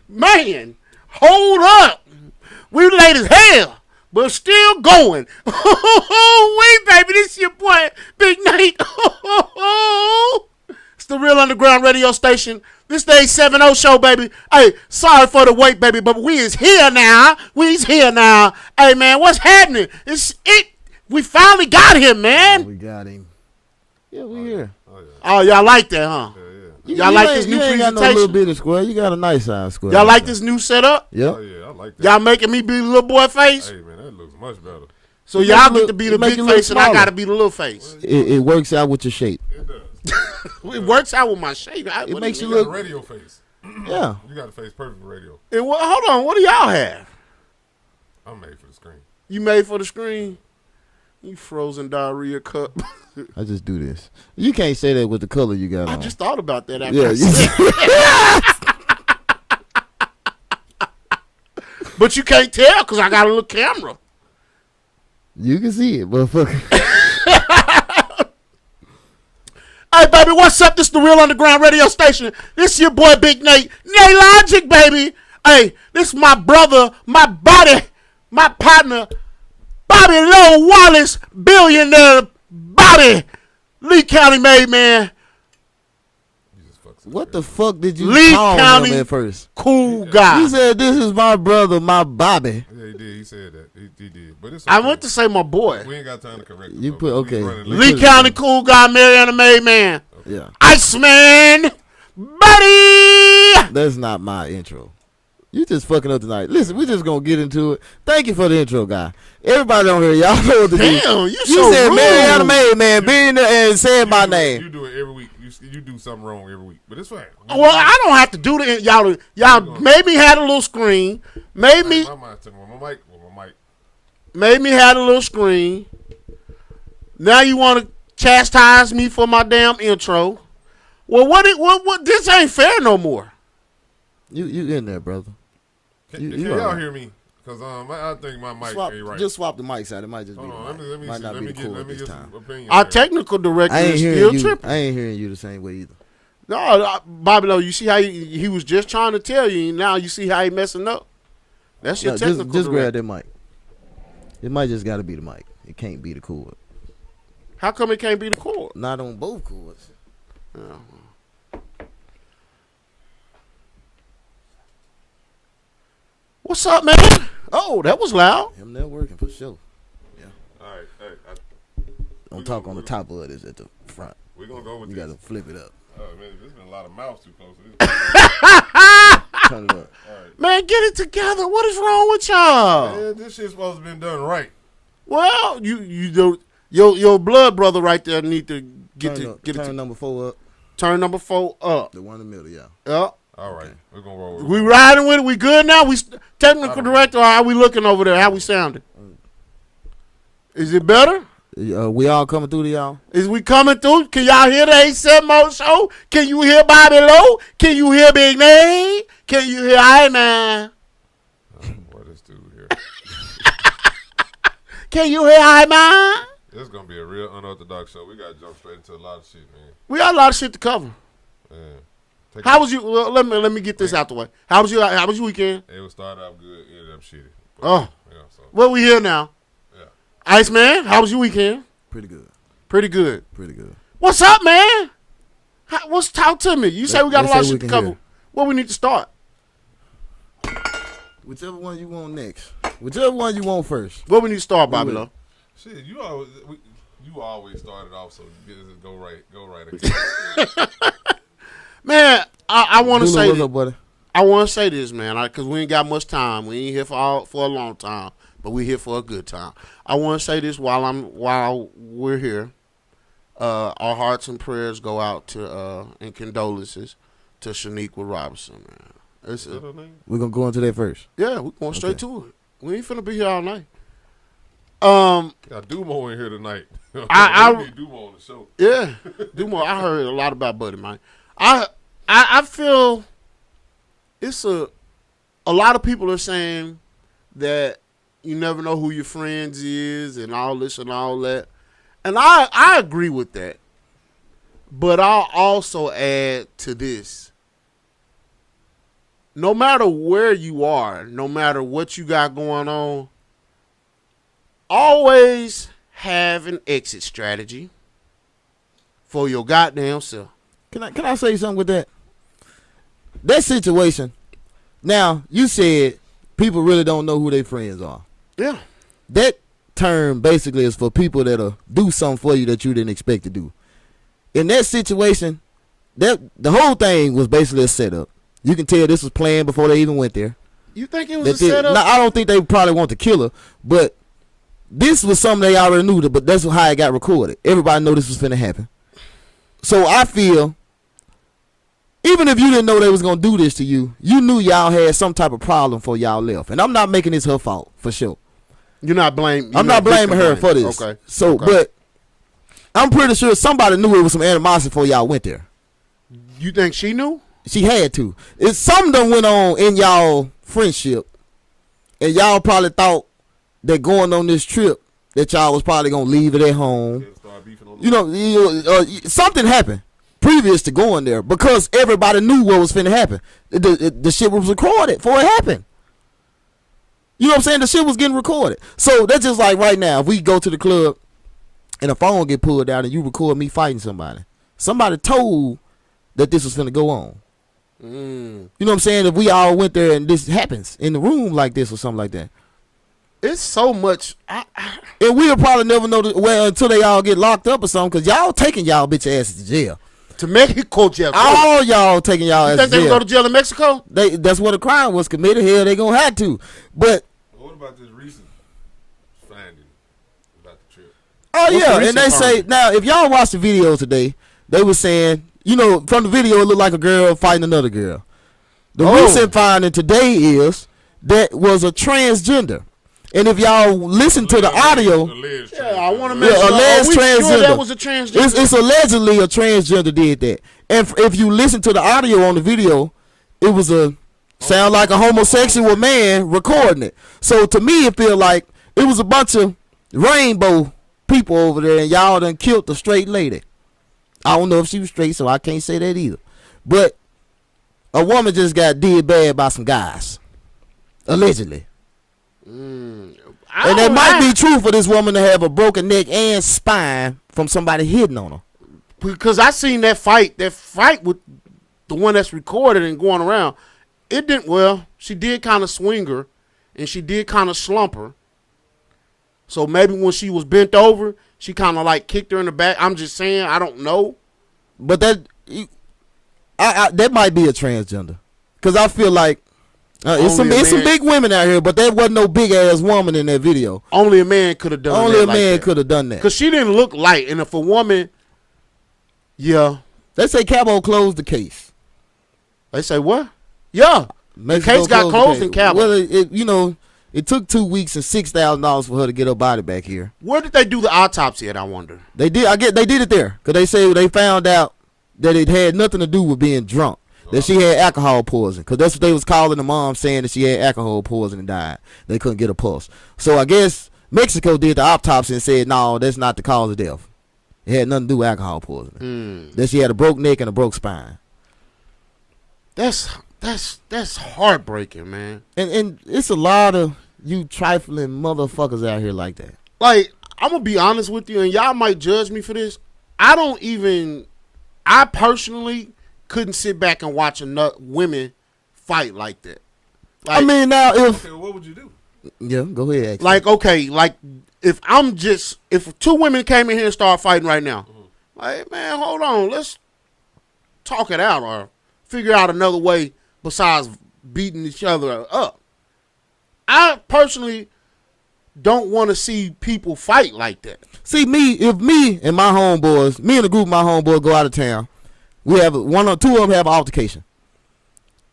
Man, hold up. We late as hell, but still going. Wait, baby, this your boy, Big Nate. It's the Real Underground Radio Station. This day 7-0 show, baby. Hey, sorry for the wait, baby, but we is here now. Hey, man, what's happening? We finally got him, man. We got him. Yeah, we here. Oh, y'all like that, huh? Y'all like this new presentation? You ain't got no little bitty square. You got a nice size square. Y'all like this new setup? Yep. Oh, yeah, I like that. Y'all making me be the little boy face? Hey, man, that looks much better. So y'all get to be the big face and I got to be the little face. It works out with your shape. It does. It works out with my shape. It makes you got look. a radio face. Yeah. You got a face perfect for radio. And hold on, what do y'all have? I'm made for the screen. You made for the screen? You frozen diarrhea cup. I just do this. You can't say that with the color you got on. I just thought about that after Yeah. But you can't tell because I got a little camera. You can see it, motherfucker. Hey, baby, what's up? This is the Real Underground Radio Station. This is your boy, Big Nate. Nate Logic, baby. Hey, this is my brother, my buddy, my partner, Bobby Lowe Wallace, billionaire Bobby, Lee County made man. What the fuck did you Lee call County him at first? Cool guy. He said, "This is my brother, my Bobby." Yeah, he did. He said that. He did. But it's okay. I went to say my boy. We ain't got time to correct him. You put okay. Lee County cool guy, Mariana made man. Okay. Yeah. ICEMAN, buddy. That's not my intro. You just fucking up tonight. Listen, we just gonna get into it. Thank you for the intro, guy. Everybody on here, y'all know what to do. Damn, you so You said rude. Mariana made man, billionaire, and said my name. You do it every week. You do something wrong every week, but it's fine. Well, I don't have to do that. Y'all made me had a little screen. Made me had a little screen. Now you want to chastise me for my damn intro? Well, what? This ain't fair no more. You in there, brother? Can y'all hear me? Because I think my mic ain't right. Just swap the mics out. It might just be. Hold on, might not be cool at this time. Our technical director is still tripping. I ain't hearing you the same way either. No, Bobby Lowe, you see how he was just trying to tell you, and now you see how he messing up? That's your technical director. Just grab that mic. It might just got to be the mic. It can't be the cord. How come it can't be the cord? Not on both cords. Oh. What's up, man? Oh, that was loud. Him there working for sure. Yeah. All right. Don't talk on the top of it. It's at the front. We're going to go with you this. You got to flip it up. Oh, man, there's been a lot of mouths too close to this. Turn it up. All right. Man, get it together. What is wrong with y'all? Man, this shit's supposed to have been done right. Well, your blood brother right there need to turn number 4 up. Turn number 4 up. The one in the middle, yeah. Yep. All right. Okay. We're going to roll. We riding with it. We good now? We technical director, how we looking over there? How we sounding? Is it better? We all coming through to y'all? Is we coming through? Can y'all hear the 870 show? Can you hear Bobby Lowe? Can you hear Big Nate? Can you hear ICEMAN? What is dude here? Can you hear ICEMAN? This is going to be a real unorthodox show. We got to jump straight into a lot of shit, man. We got a lot of shit to cover. Man. How was you? Well, let me get this out the way. How was your weekend? It was started off good, ended up shitty. But, yeah, so. Well, we here now. Yeah. ICEMAN, how was your weekend? Pretty good. Pretty good. Pretty good. What's up, man? Talk to me. You say we got a lot of shit to cover. Where we need to start? Whichever one you want next. Whichever one you want first. Where we need to start, Bobby Lowe? Shit, you always started off, so go right again. Man, I want to say what's up, buddy? I want to say this, man, because we ain't got much time. We ain't here for a long time, but we here for a good time. I want to say this while we're here. Our hearts and prayers go out to and condolences to Shaniqua Robinson, man. We're gonna go into that first. Yeah, we're going straight to it. We ain't finna be here all night. Got Dumo in here tonight. I need Dumo on the show. Yeah, Dumo. I heard a lot about Buddy, man. I feel it's a lot of people are saying that you never know who your friends is and all this and all that. And I agree with that. But I'll also add to this. no matter where you are, no matter what you got going on, always have an exit strategy for your goddamn self. Can I say something with that? That situation. Now, you said people really don't know who their friends are. Yeah. That term basically is for people that'll do something for you that you didn't expect to do. In that situation, the whole thing was basically a setup. You can tell this was planned before they even went there. You think it was a setup? No, I don't think they probably want to kill her, but this was something they already knew, but that's how it got recorded. Everybody knew this was finna happen. So I feel, even if you didn't know they was gonna do this to you, you knew y'all had some type of problem before y'all left. And I'm not making this her fault, for sure. I'm not blaming her for this. Okay. So, okay. But I'm pretty sure somebody knew it was some animosity before y'all went there. You think she knew? She had to. It's something that went on in y'all friendship, and y'all probably thought that going on this trip that y'all was probably gonna leave it at home. Something happened previous to going there because everybody knew what was finna happen. The shit was recorded before it happened. You know what I'm saying? The shit was getting recorded. So that's just like right now, if we go to the club and a phone get pulled out and you record me fighting somebody told that this was finna go on. You know what I'm saying? If we all went there and this happens in the room like this or something like that. It's so much. And we'll probably never know until they all get locked up or something, because y'all taking y'all bitch asses to jail. To Mexico jail. All y'all taking y'all asses to jail. You think they go to jail in Mexico? That's where the crime was committed. Hell, they gonna have to. But what about this recent finding about the trip? Oh, yeah, and they say, now, if y'all watch the video today, they were saying, from the video, it looked like a girl fighting another girl. The recent finding today is that was a transgender. And if y'all listen to the audio, I want to make sure. Alleged transgender. Sure that was a transgender. It's allegedly a transgender did that. And if you listen to the audio on the video, it was sound like a homosexual man recording it. So to me, it feel like it was a bunch of rainbow people over there, and y'all done killed the straight lady. I don't know if she was straight, so I can't say that either. But a woman just got did bad by some guys, allegedly. And that might be true for this woman to have a broken neck and spine from somebody hitting on her. Because I seen that fight with the one that's recorded and going around. It didn't, she did kind of swing her, and she did kind of slump her. So maybe when she was bent over, she kind of like kicked her in the back. I'm just saying, I don't know. But that might be a transgender. Because I feel like it's some big women out here, but there wasn't no big ass woman in that video. Only a man could have done that. Only a man could have done that. Because she didn't look light. And if a woman, yeah. They say Cabo closed the case. They say what? Yeah. The case got closed in Cabo. Well, it took 2 weeks and $6,000 for her to get her body back here. Where did they do the autopsy at, I wonder? They did it there. Because they say they found out that it had nothing to do with being drunk. That she had alcohol poisoning. Because that's what they was calling the mom, saying that she had alcohol poisoning and died. They couldn't get a pulse. So I guess Mexico did the autopsy and said, no, that's not the cause of death. It had nothing to do with alcohol poisoning. That she had a broke neck and a broke spine. That's heartbreaking, man. And it's a lot of you trifling motherfuckers out here like that. Like, I'm going to be honest with you, and y'all might judge me for this. I personally couldn't sit back and watch women fight like that. Like, I mean, now what would you do? Yeah, go ahead. Actually. Like, okay, like if two women came in here and started fighting right now, like, man, hold on, let's talk it out or figure out another way besides beating each other up. I personally don't want to see people fight like that. See, if me and my homeboys, me and a group of my homeboys go out of town, we have one or two of them have an altercation.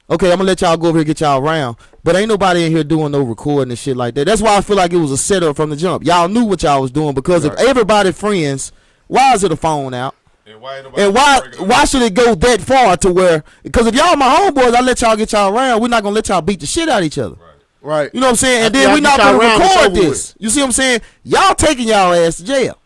Okay, I'm gonna let y'all go over here get y'all around, but ain't nobody in here doing no recording and shit like that. That's why I feel like it was a setup from the jump. Y'all knew what y'all was doing because if everybody friends, why is it a phone out? And why should it go that far to where? Because if y'all my homeboys, I let y'all get y'all around. We're not gonna let y'all beat the shit out of each other. Right. You know what I'm saying? And then we're not gonna record this. You see what I'm saying? Y'all taking y'all ass to jail.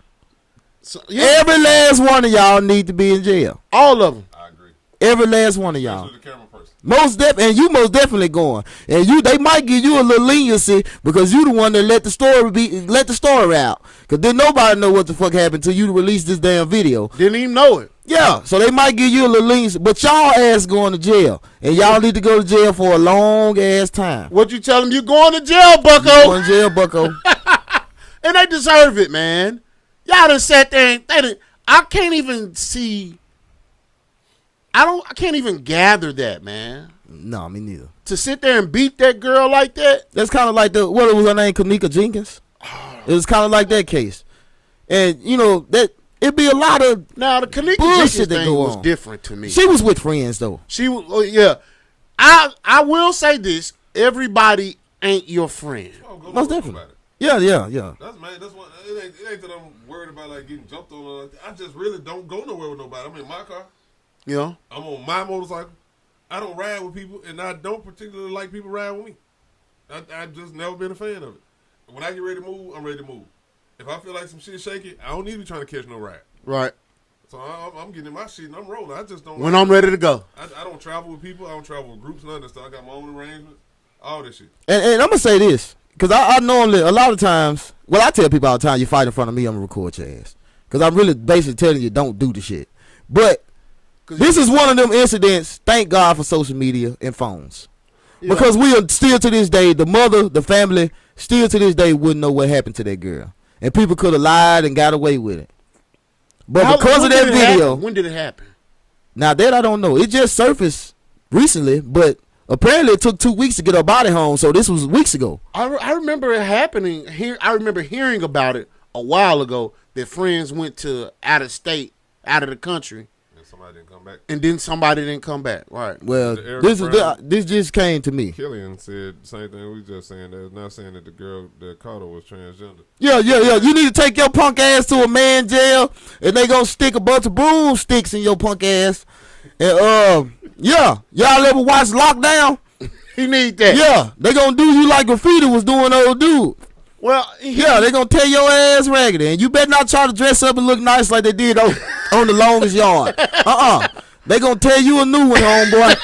So, yeah. Every last one of y'all need to be in jail. All of them. I agree. Every last one of y'all. Especially the camera person. And you most definitely going. And they might give you a little leniency because you the one that let the story out. Cause then nobody know what the fuck happened till you release this damn video. Didn't even know it. Yeah, so they might give you a little leniency, but y'all ass going to jail, and y'all need to go to jail for a long ass time. What you tell them? You going to jail, Bucko? You going to jail, Bucko? And they deserve it, man. Y'all done sat there and I can't even see. I can't even gather that, man. No, me neither. To sit there and beat that girl like that. That's kind of like what was her name, Kanika Jenkins. It was kind of like that case, and you know that it'd be a lot of now the Kanika bullshit Jenkins that thing go was on. different to me. She was with friends though. She was, yeah. I will say this: everybody ain't your friend. Most definitely. Yeah. That's man. That's what it ain't that I'm worried about like getting jumped on. I just really don't go nowhere with nobody. I'm in my car. Yeah. I'm on my motorcycle. I don't ride with people, and I don't particularly like people ride with me. I've just never been a fan of it. When I get ready to move, I'm ready to move. If I feel like some shit shaky, I don't need to be trying to catch no ride. Right. So I'm getting in my shit and I'm rolling. I just don't. When I'm ready to go. I don't travel with people. I don't travel with groups. None of that stuff. I got my own arrangements. All this shit. And I'm gonna say this because I normally a lot of times. Well, I tell people all the time, you fight in front of me, I'm gonna record your ass because I'm really basically telling you don't do the shit. But this is one of them incidents. Thank God for social media and phones. Yeah. Because we are still to this day, the mother, the family, still to this day wouldn't know what happened to that girl. And people could have lied and got away with it. But because of that video. When did it happen? Now that I don't know. It just surfaced recently, but apparently it took 2 weeks to get her body home, so this was weeks ago. I remember it happening here. I remember hearing about it a while ago that friends went to out of state, out of the country. Somebody didn't come back. And then somebody didn't come back. Right. Well, this just came to me. Killian said the same thing we just saying. That not saying that the girl that caught her was transgender. Yeah. You need to take your punk ass to a man jail, and they gonna stick a bunch of broomsticks in your punk ass. And y'all ever watch Lockdown? He need that. Yeah, they gonna do you like Graffiti was doing old dude. Well, yeah, they gonna tear your ass raggedy, and you better not try to dress up and look nice like they did on the Longest Yard. They gonna tear you a new one, homeboy.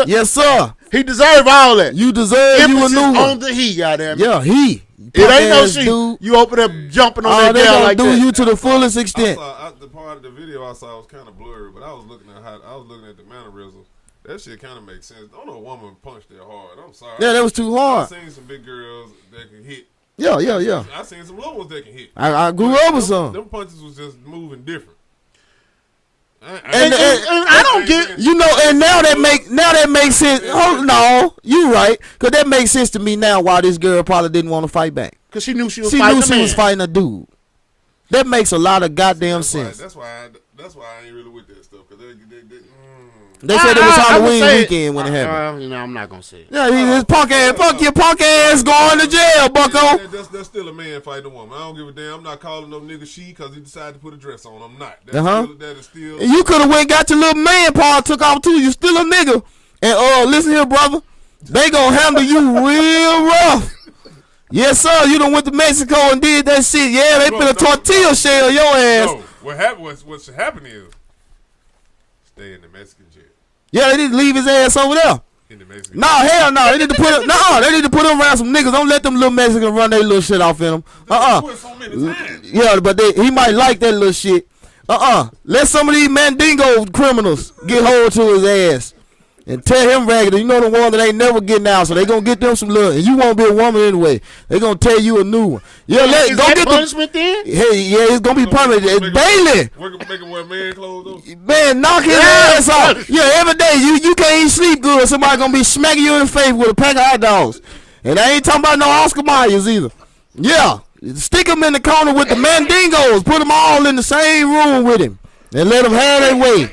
Yes, sir. He deserve all that. You deserve you a new one. On the he, goddamn it. Yeah, he. It ain't no she. Dude. You open up jumping on that girl like that. They gonna do you to the fullest extent. The part of the video I saw was kind of blurry, but I was looking at the mannerisms. That shit kind of makes sense. Don't know a woman punched that hard. I'm sorry. Yeah, that was too hard. I've seen some big girls that can hit. Yeah. I seen some little ones that can hit. I grew up with some. Them punches was just moving different. I don't get, you know, and now that makes sense. Oh no, you right, cause that makes sense to me now. Why this girl probably didn't want to fight back? Cause she knew she was fighting a dude. That makes a lot of goddamn sense. That's why I ain't really with that stuff. Cause they said it was Halloween weekend when it happened. I'm not gonna say it. Yeah, his punk ass, fuck your punk ass, going to jail, Bucko. That's still a man fighting a woman. I don't give a damn. I'm not calling no nigga she because he decided to put a dress on. I'm not. That is still. You could have went got your little man paw took off too. You still a nigga. And listen here, brother. They gonna handle you real rough. Yes, sir. You done went to Mexico and did that shit. Yeah, they put a tortilla shell your ass. No, what should happen is stay in the Mexican jail. Yeah, they need to leave his ass over there. In the Mexican jail. Hell no. They need to put him. They need to put him around some niggas. Don't let them little Mexicans run their little shit off in him. Yeah, but he might like that little shit. Let some of these Mandingo criminals get hold to his ass and tear him raggedy. You know the one that ain't never getting out, so they gonna get them some little. And you won't be a woman anyway. They gonna tear you a new one. Yeah, is go that get punishment then? Hey, yeah, it's gonna be punishment daily. Make him wear man clothes though. Man, knock his ass off. Yeah, every day you can't even sleep good. Somebody gonna be smacking you in the face with a pack of hot dogs. And I ain't talking about no Oscar Myers either. Yeah, stick him in the corner with the Mandingos. Put them all in the same room with him and let them have their way.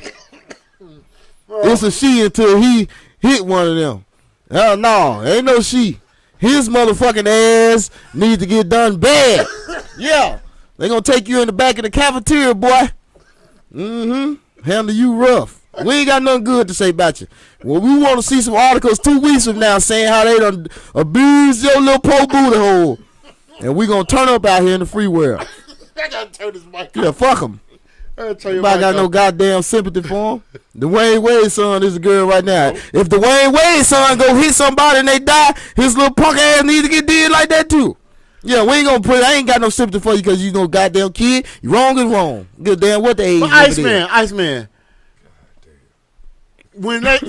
It's a she until he hit one of them. Hell no, ain't no she. His motherfucking ass needs to get done bad. Yeah, they gonna take you in the back of the cafeteria, boy. Handle you rough. We ain't got nothing good to say about you. Well, we want to see some articles 2 weeks from now saying how they done abused your little po booty hole, and we gonna turn up out here in the free world. I gotta turn this mic. Yeah, fuck them. I'll tell you Nobody got no goddamn sympathy for him. Dwayne Wade's son is a girl right now. If Dwayne Wade's son go hit somebody and they die, his little punk ass need to get did like that too. Yeah, we ain't gonna put. I ain't got no sympathy for you because you know goddamn kid. Wrong is wrong. Good damn what the age. But Iceman. When they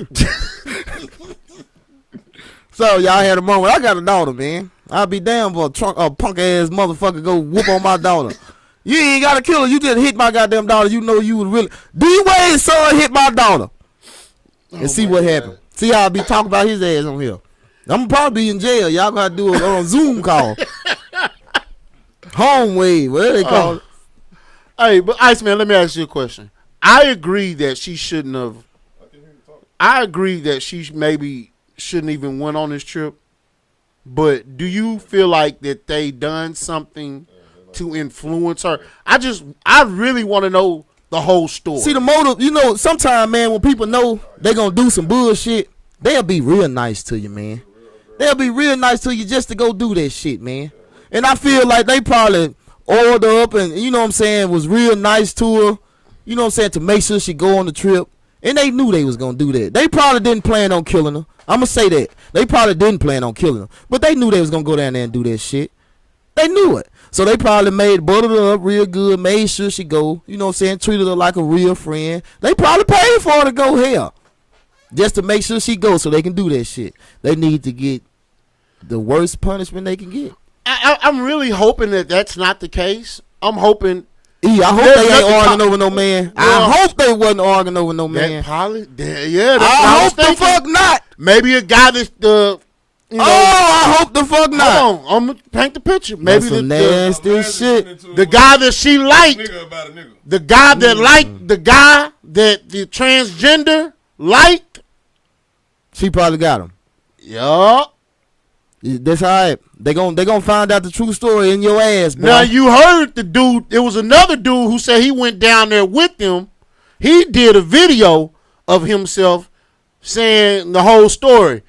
So y'all had a moment. I got a daughter, man. I'll be damn for a punk ass motherfucker go whoop on my daughter. You ain't gotta kill her. You just hit my goddamn daughter. You know you would really. D-Wade's son hit my daughter. And see what happened. See how I be talking about his ass on here. I'm probably be in jail. Y'all gotta do it on a Zoom call. Home wave, whatever they call it. Hey, but Iceman, let me ask you a question. I agree that she shouldn't have. I agree that she maybe shouldn't even went on this trip. But do you feel like that they done something to influence her? I really want to know the whole story. See the motive, you know, sometimes, man, when people know they gonna do some bullshit, they'll be real nice to you, man. They'll be real nice to you just to go do that shit, man. And I feel like they probably oiled her up and, you know what I'm saying, was real nice to her, you know what I'm saying, to make sure she go on the trip. And they knew they was going to do that. They probably didn't plan on killing her. I'm going to say that. They probably didn't plan on killing her. But they knew they was going to go down there and do that shit. They knew it. So they probably buttered her up real good, made sure she go, you know what I'm saying, treated her like a real friend. They probably paid for her to go here just to make sure she goes so they can do that shit. They need to get the worst punishment they can get. I'm really hoping that that's not the case. I'm hoping. Yeah, I hope they ain't arguing over no man. I hope they wasn't arguing over no man. I hope the fuck not. Maybe a guy that's I hope the fuck not. Hold on, I'm gonna paint the picture. Maybe that's some nasty shit. The guy that she liked, the guy that liked, the guy that the transgender liked. She probably got him. Yup. That's all right. They gonna find out the true story in your ass, boy. Now you heard the dude. It was another dude who said he went down there with them. He did a video of himself saying the whole story.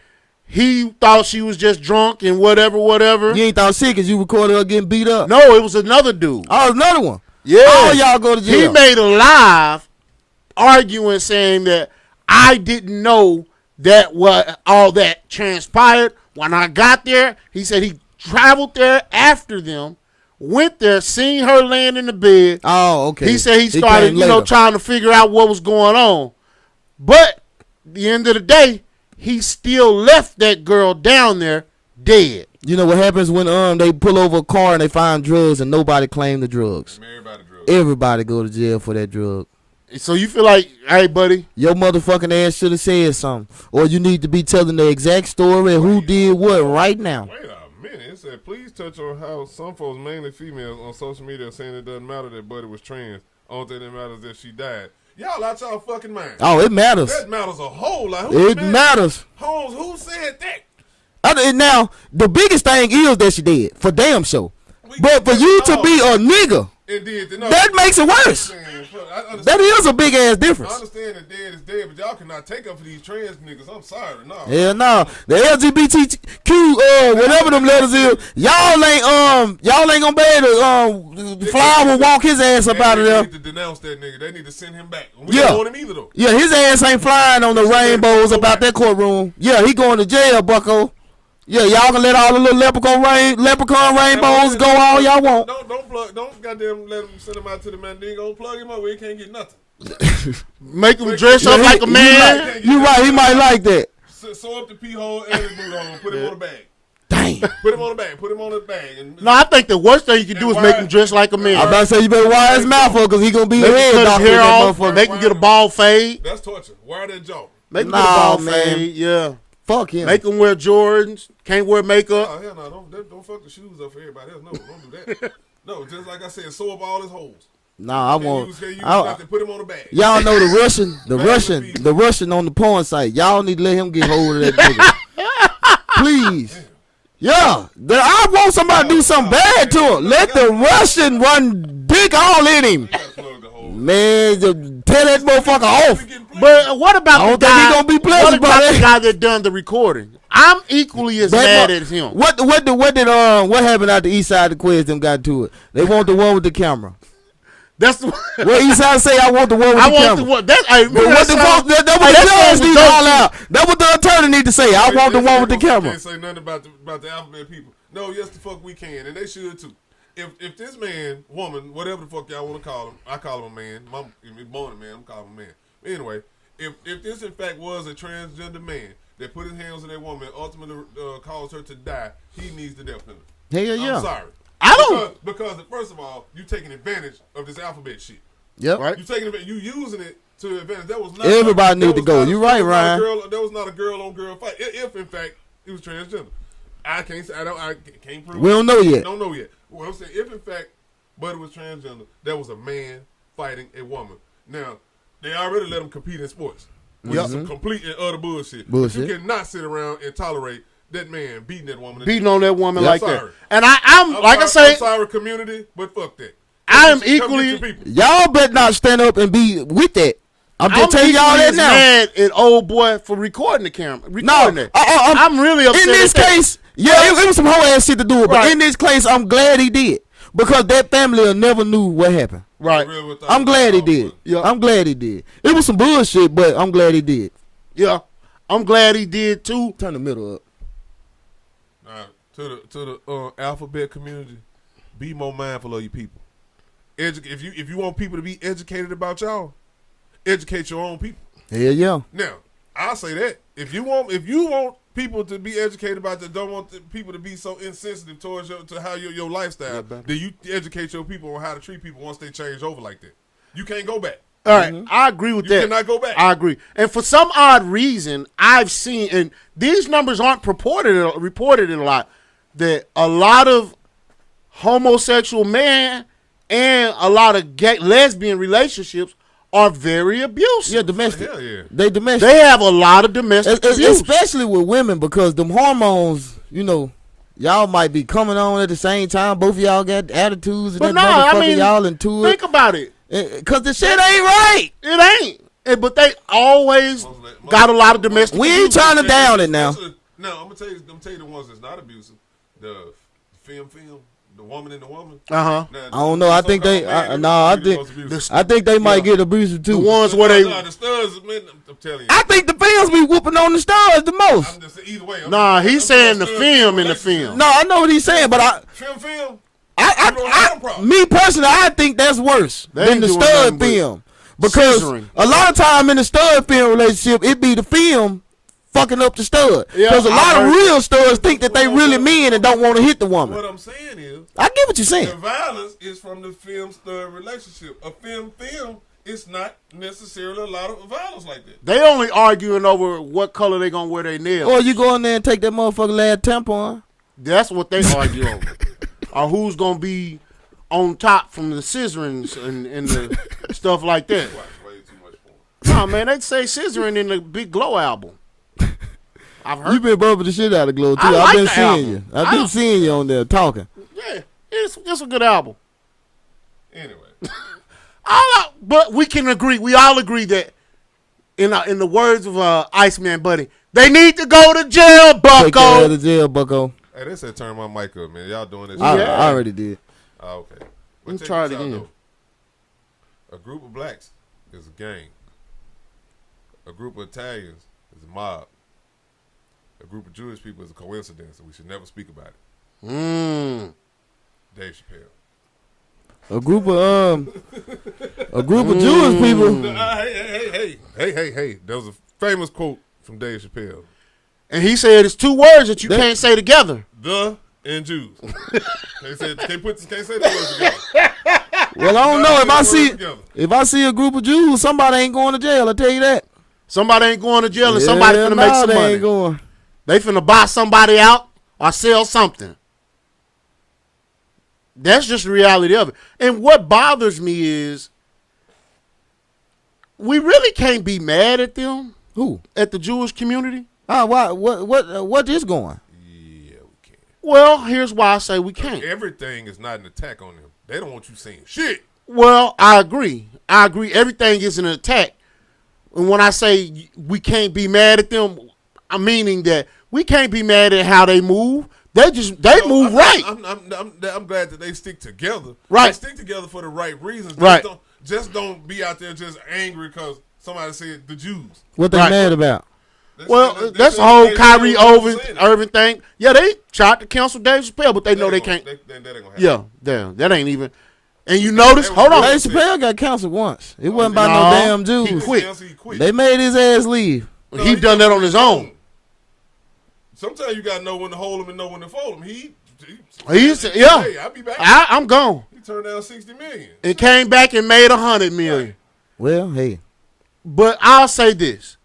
He thought she was just drunk and whatever. You ain't thought shit because you recorded her getting beat up. No, it was another dude. Oh, another one. Yeah. All y'all go to jail. He made a live arguing saying that I didn't know that what all that transpired. When I got there, he said he traveled there after them, went there, seen her laying in the bed. Oh, okay. He said he started, trying to figure out what was going on. But at the end of the day, he still left that girl down there dead. You know what happens when they pull over a car and they find drugs and nobody claimed the drugs? Everybody go to jail for that drug. So you feel like, hey, buddy, your motherfucking ass should have said something. Or you need to be telling the exact story and who did what right now. Wait a minute. It said, please touch on how some folks, mainly females, on social media are saying it doesn't matter that Buddy was trans. Only thing that matters is that she died. Y'all out y'all fucking mind. Oh, it matters. That matters a whole lot. It matters. Holmes, who said that? Now, the biggest thing is that she did. For damn sure. But for you to be a nigga, that makes it worse. That is a big ass difference. I understand that dead is dead, but y'all cannot take up for these trans niggas. I'm sorry, no. Hell no. The LGBTQ, whatever them letters is, y'all ain't gonna be able to Flower walk his ass up out of there. They need to denounce that nigga. They need to send him back. We don't want him either though. Yeah, his ass ain't flying on the rainbows about that courtroom. Yeah, he going to jail, bucko. Yeah, y'all can let all the little leprechaun rainbows go all y'all want. Don't goddamn let him send him out to the Mandingo. Plug him up where he can't get nothing. Make him dress up like a man. You right, he might like that. Sew up the pee hole and his boot on. Put him on the bag. Damn. Put him on the bag. Put him on the bag. No, I think the worst thing you can do is make him dress like a man. I'm about to say you better wire his mouth up because he gonna be head doctor. Hair off. Make him get a bald fade. That's torture. Wire that jaw. Make him get a bald fade. Yeah. Fuck him. Make him wear Jordans. Can't wear makeup. Oh, hell no. Don't fuck the shoes up for everybody else. No, don't do that. No, just like I said, sew up all his holes. Nah, I won't. Put him on the bag. Y'all know the Russian on the porn site. Y'all need to let him get hold of that nigga. Please. Yeah. I want somebody to do something bad to him. Let the Russian run dick all in him. Man, tell that motherfucker off. But what about the guy? He gonna be pleasant, what about the guy that done the recording? I'm equally as mad as him. What happened out the east side of the Quest? Them got to it. They want the one with the camera. That's the What he trying to say? I want the one with I the want camera. the one. That, hey, But what the fuck? That what the judge need to call out. That what the attorney need to say. I want the one with the camera. Can't say nothing about the alphabet people. No, yes, the fuck we can, and they should too. If this man, woman, whatever the fuck y'all want to call him, I call him a man. Born a man, I'm calling him a man. Anyway, if this in fact was a transgender man that put his hands on that woman and ultimately caused her to die, he needs the death penalty. Hell yeah. I'm sorry. I don't because first of all, you taking advantage of this alphabet shit. Yep. Right. You taking it, you using it to advantage. That was not. Everybody need to go. You right, Ryan. That was not a girl on girl fight. If in fact it was transgender, I can't say. I can't prove. We don't know yet. Don't know yet. Well, I'm saying if in fact Buddy was transgender, that was a man fighting a woman. Now they already let him compete in sports, which is some complete and utter bullshit. But you cannot sit around and tolerate that man beating that woman. beating on that woman like that. Sorry. And I'm like sorry, I'm sorry, community, but fuck that. I am Come get your equally. people. Y'all better not stand up and be with that. I'm just telling y'all that now. Mad at old boy for recording the camera. No, Recording it. I'm really upset. In this at that. case, yeah, it was some whole ass shit to do it. But Right. in this case, I'm glad he did because that family will never knew what happened. Right. I'm glad he did. Yeah. I'm glad he did. It was some bullshit, but I'm glad he did. Yeah. I'm glad he did too. Turn the middle up. To the alphabet community, be more mindful of your people. If you want people to be educated about y'all, educate your own people. Hell yeah. Now, I'll say that if you want people to be educated about that, don't want people to be so insensitive towards to how your lifestyle, then you educate your people on how to treat people once they change over like that. You can't go back. All right, I agree with that. You cannot go back. I agree. And for some odd reason, I've seen, and these numbers aren't reported a lot, that a lot of homosexual men and a lot of gay lesbian relationships are very abusive. Yeah, domestic. Hell yeah. They domestic. They have a lot of domestic abuse. Especially with women because them hormones, y'all might be coming on at the same time. Both of y'all got attitudes and But that no, motherfucker I mean, y'all into it. think about it. Because the shit ain't right. It ain't. But they always got a lot of domestic We abuse. ain't trying to down it now. No, I'm gonna tell you the ones that's not abusive. The film, the woman and the woman. Uh-huh. Now, I don't know. I think they. I think they might get abusive too. The ones where they. the studs, man, I'm telling you. I think the films be whooping on the stars the most. I'm just either way. Nah, he's saying the film in the film. No, I know what he's saying, but Film. me personally, I think that's worse than the doing stud nothing but film because scissoring. a lot of time in the stud film relationship, it be the film fucking up the stud because a lot of real studs think that they really men and don't want to hit the woman. What I'm saying is, I get what you're saying. the violence is from the film stud relationship. A film, it's not necessarily a lot of violence like that. They only arguing over what color they gonna wear their nails. Or you go in there and take that motherfucking lad tampon. That's what they argue over. Or who's gonna be on top from the scissorings and the stuff like that. Watch way too much porn. Nah, man, they say scissoring in the Big Glow album. I've heard. You been bumping the shit out of Glow too. I like I've been the seeing album. you. I've been seeing you on there talking. Yeah, it's a good album. Anyway, But we can agree. We all agree that in the words of Iceman Buddy, they need to go to jail, Take care of Bucko. the jail, Bucko. hey, they said turn my mic up, man. Y'all doing this? I already did. Oh, okay. But Let's check try this it out, again. though. A group of blacks is a gang. A group of Italians is a mob. A group of Jewish people is a coincidence, and we should never speak about it. Dave Chappelle. A group of Jewish people. Hey. There was a famous quote from Dave Chappelle. And he said it's two words that you can't say together. The and Jews. Can't say the words together. Well, I don't know if I see a group of Jews, somebody ain't going to jail. I tell you that. Somebody ain't going to jail and somebody finna make some they money. Ain't going. They finna buy somebody out or sell something. That's just the reality of it. And what bothers me is we really can't be mad at them. Who? At the Jewish community. Why? What is going? Yeah, we can. Well, here's why I say we can't. Everything is not an attack on them. They don't want you saying shit. Well, I agree. Everything is an attack. And when I say we can't be mad at them, I'm meaning that we can't be mad at how they move They move right. I'm glad that they stick together. Right. They stick together for the right reasons. Right. Just don't be out there just angry because somebody said the Jews. What they Right. mad about? That's the whole Kyrie Irving thing. Yeah, they tried to cancel Dave Chappelle, but they know they can't. That ain't gonna happen. Yeah, damn, that ain't even. And you notice, hold on. Dave Chappelle got canceled once. It wasn't by no No, damn he Jews. quit. He quit. They made his ass leave. No, He done that on his own. Sometimes you gotta know when to hold him and know when to fold him. He's Hey, I'll be back. I'm gone. He turned down $60 million. And came back and made $100 million. Well, hey. But I'll say this: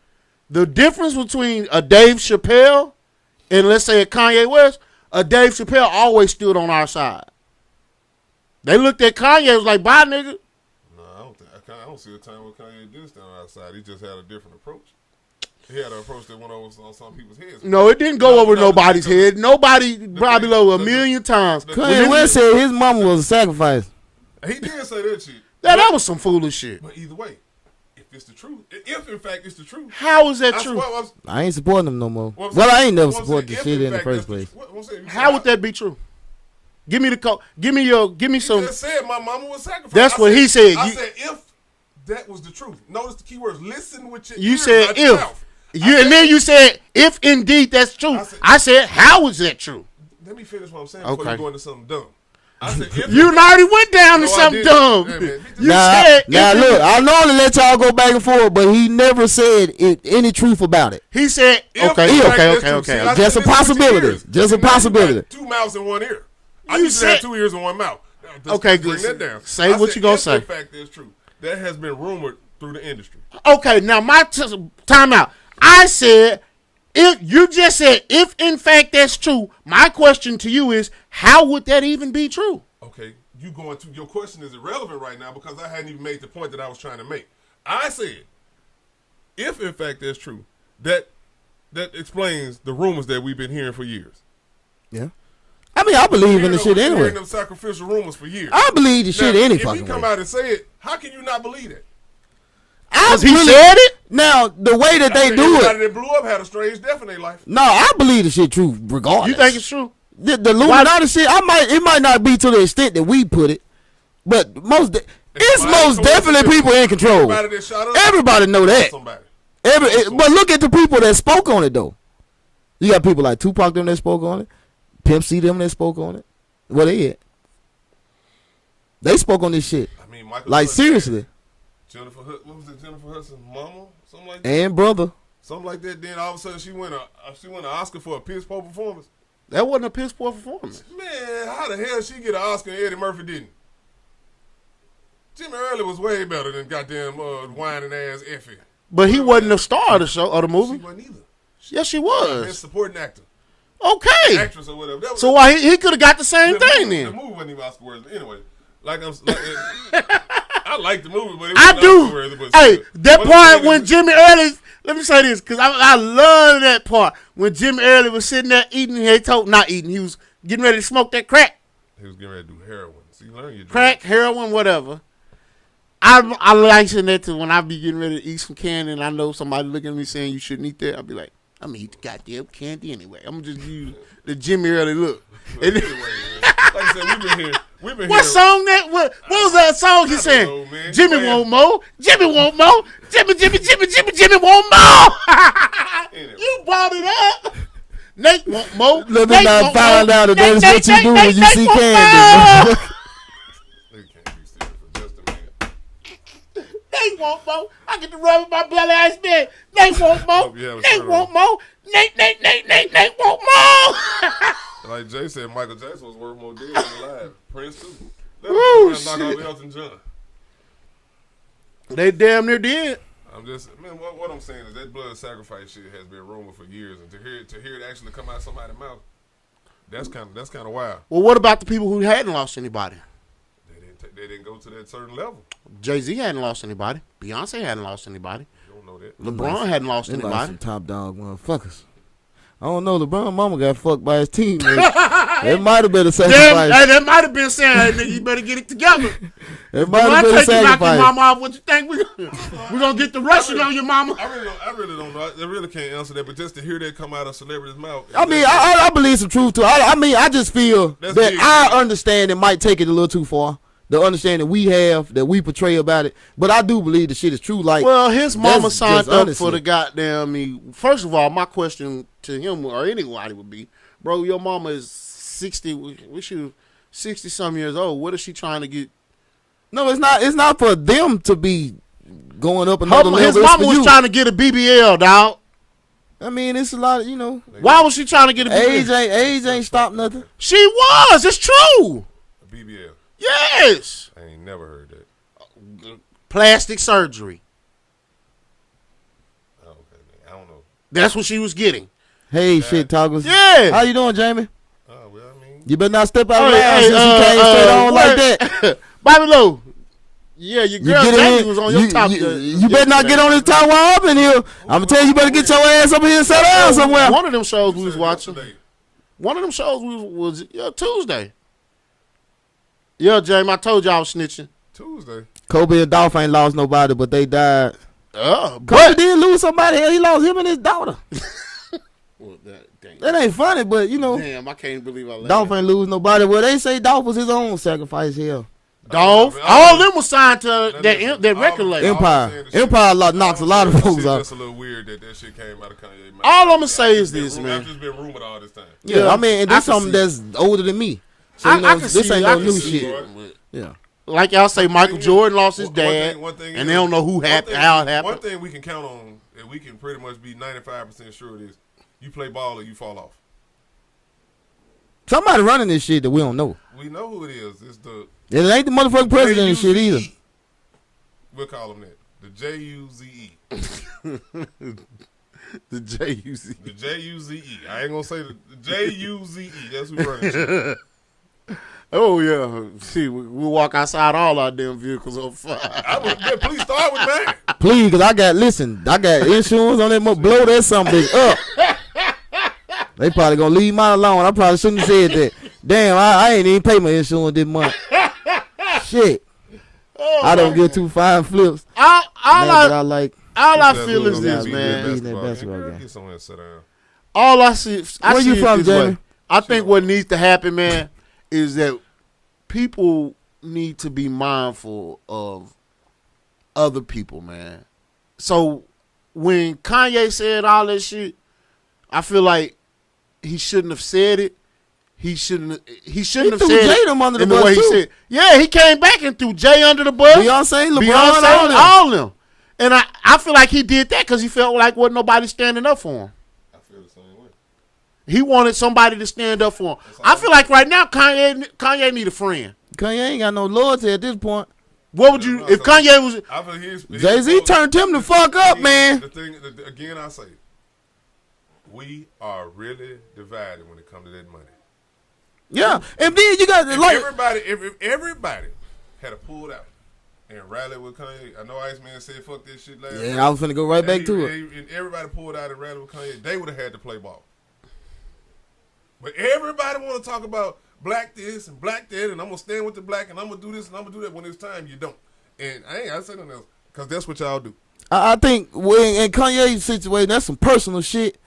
the difference between a Dave Chappelle and let's say a Kanye West, a Dave Chappelle always stood on our side. They looked at Kanye and was like, "Bye, nigga." No, I don't see a time where Kanye did stand outside. He just had a different approach. He had an approach that went over on some people's heads. No, it didn't go over nobody's head. Nobody probably over a million times. Kanye West said his mama was a sacrifice. He did say that shit. That was some foolish shit. But either way, if it's the truth, if in fact it's the truth, How is that true? I ain't supporting him no more. Well, Well, I ain't never well, I'm supported saying, the if shit in the fact first that's place. what I'm saying, How would that be true? Give me the code. Give me He some. just said my mama was sacrificed. That's what he said. I said if that was the truth. Notice the key words. Listen with your You ears, said not your if. mouth. And then you said if indeed that's true. I said how is that true? Let me finish what I'm saying before Okay. you go into something dumb. I said if You already went down to No, I something didn't. dumb. Hey, man, You Now, said now if look, I normally let y'all go back and forth, but he never said any truth about it. He said If okay, in fact okay, that's okay, true. okay. See, I okay. said Just a listen with your possibility. ears. Just a See, now you got possibility. 2 mouths in one ear. I You used to have said- 2 ears and 1 mouth. Okay, bring good. that down. Say I what said, you gonna if say. in fact that's true. That has been rumored through the industry. Okay, now my time out. I said if you just said if in fact that's true. My question to you is how would that even be true? Okay, you going to your question is irrelevant right now because I hadn't even made the point that I was trying to make. I said, if in fact that's true, that explains the rumors that we've been hearing for years. Yeah. I mean, I believe in the shit Hearing anyway. them sacrificial rumors for years. I believe the shit Now, any if he fucking come way. out and say it, how can you not believe it? I He really- said it. Now, the way that they do Everybody it, that blew up had a strange death in their life. no, I believe the shit true regardless. You think it's true? The Illuminati shit, it might not be to the extent that we put it, but it's most definitely people in control. Everybody that shot up, Everybody know that. somebody. But look at the people that spoke on it though. You got people like Tupac them that spoke on it, Pimp C them that spoke on it. What they at? They spoke on this shit. I mean, Michael Like Jordan, seriously. what was it? Jennifer Hudson's mama, something like that. And brother. Something like that. Then all of a sudden she won an Oscar for a piss poor performance. That wasn't a piss poor performance. Man, how the hell she get an Oscar and Eddie Murphy didn't? Jimmy Early was way better than goddamn whining ass Effie. But he wasn't the star of the show or the She movie. wasn't either. Yes, she Best was. supporting actor, Okay. actress or whatever. That was, So why he could have got the same the thing movie, then? The movie wasn't even Oscar worthy. Anyway, I like the movie, but it I wasn't do. Oscar worthy. But Hey, still. that What I'm part saying when is- Jimmy Early, let me say this, because I love that part. When Jimmy Early was sitting there eating, he was getting ready to smoke that crack. He was getting ready to do heroin. See, learn your Crack, heroin, whatever. I liken that to when I be getting ready to eat some candy and I know somebody looking at me saying you shouldn't eat that. I'll be like, I'm going to eat the goddamn candy anyway. I'm going to just use the Jimmy Early look. But anyway, man, like I said, we've been What here. song that? What was that song he I said? don't know, man. Jimmy Man. want more. Jimmy want more. Jimmy want more. Anyway. You brought it up. Nate want more. Let me Nate not want find more. out that Nate, that's what you Nate, do Nate, when you Nate see want candy. more. They can't be still for just a minute. Nate want more. I get to rub my belly ice man. Nate want more. Hope you have a Nate shirt want on. more. Nate want more. Like Jay said, Michael Jackson was worth more dead than alive. Prince too. Let Woo, him knock shit. off Elton John. They damn near did. I'm just, man. What I'm saying is that blood sacrifice shit has been rumored for years, and to hear it actually come out somebody's mouth, that's kind of wild. Well, what about the people who hadn't lost anybody? They didn't go to that certain level. Jay-Z hadn't lost anybody. Beyonce hadn't lost anybody. You don't know that. LeBron hadn't lost They like anybody. some top dog motherfuckers. I don't know. LeBron mama got fucked by his teammates. It might have been a Damn, sacrifice. hey, that might have been saying, hey, nigga, you better get it together. It might When I have been a take you knock your sacrifice. mama off, what you think we gonna get the Russian on your mama? I really don't know. I really can't answer that. But just to hear that come out of celebrity's mouth. I mean, I believe some truth to it. I mean, I just feel That's that big. I understand it might take it a little too far. The understanding we have, that we portray about it. But I do believe the shit is true. Like, Well, his mama that's signed just up honestly. for the goddamn. I mean, first of all, my question to him or anybody would be, bro, your mama is 60. We should 60 some years old. What is she trying to get? No, it's not. It's not for them to be going up another level. His It's mama for was you. trying to get a BBL, dog. I mean, it's a lot of, Why was she trying to get a BBL? age ain't stopped nothing. She was. It's true. A BBL. Yes. I ain't never heard that. Plastic surgery. Oh, okay, man. I don't know. That's what she was getting. Hey, shit talkers. Yeah. How you doing, Jamie? Oh, well, I mean. You better not step out of Hey, line hey, since you came straight on like what? that. Bobby Lowe. Yeah, your girl get Jamie in- was on your top. You better not get on this top while I'm in here. I'm gonna tell you, you better get your ass up here and sit down somewhere. One of them shows we was watching. Yesterday. One of them shows was Tuesday. Yeah, Jamie, I told you I was snitching. Tuesday. Kobe and Dolph ain't lost nobody, but they died. Kobe But did lose somebody. Hell, he lost him and his daughter. well, dang. That ain't funny, but Damn, I can't believe I laughed. Dolph ain't lose nobody. Well, they say Dolph was his own sacrifice here. Dolph, all of them was signed to that record label. Empire knocks a lot of folks It's out. just a little weird that shit came out of Kanye mouth. All I'm gonna say is this, man. I've just been rumored all this time. Yeah, I mean, and I this can something see that's older than me. So, I can this see ain't I no can new see shit. it. Yeah. Like y'all say, Michael Jordan lost his One dad, thing and is- they don't know how it One happened. thing we can count on, and we can pretty much be 95% sure it is, you play ball or you fall off. Somebody running this shit that we don't know. We know who it is. It's the It ain't the motherfucking president and shit either. J-U-Z-E. We'll call him that. The J-U-Z-E. The J-U-Z. The J-U-Z-E. I ain't going to say the J-U-Z-E. That's who running shit. Oh yeah, see, we walk outside all our damn vehicles on fire. Please start with mine. Please, cause I got insurance on that. Blow that something up. They probably gonna leave mine alone. I probably shouldn't have said that. Damn, I ain't even pay my insurance this month. Shit. I don't get too fine flips. All I like. I feel is That's this, what man. Beating that basketball Girl, game. get somewhere and sit down. All I see, Where see you it from, this way. Jamie? I think what needs to happen, man, is that people need to be mindful of other people, man. So when Kanye said all that shit, I feel like he shouldn't have said it. He shouldn't have threw said Jay them it under the in the bus, way he too. said. Yeah, he came back and threw Jay under the bus. Beyonce, LeBron, Beyonce, all them. all them. And I feel like he did that because he felt like wasn't nobody standing up for him. I feel the same way. He wanted somebody to stand up for him. I feel like right now Kanye need a friend. Kanye ain't got no loyalty at this point. What would you if Kanye was? I feel his Jay-Z turned him the fuck up, man. The thing, again, I say, we are really divided when it comes to that money. Yeah, and then you got If like everybody had a pulled out and rallied with Kanye, I know ICEMAN said fuck this shit last night. I was finna go right back to it. And everybody pulled out and rallied with Kanye, they would have had to play ball. But everybody want to talk about black this and black that, and I'm gonna stand with the black, and I'm gonna do this and I'm gonna do that. When it's time, you don't. And I ain't gotta say nothing else because that's what y'all do. I think in Kanye's situation, that's some personal shit,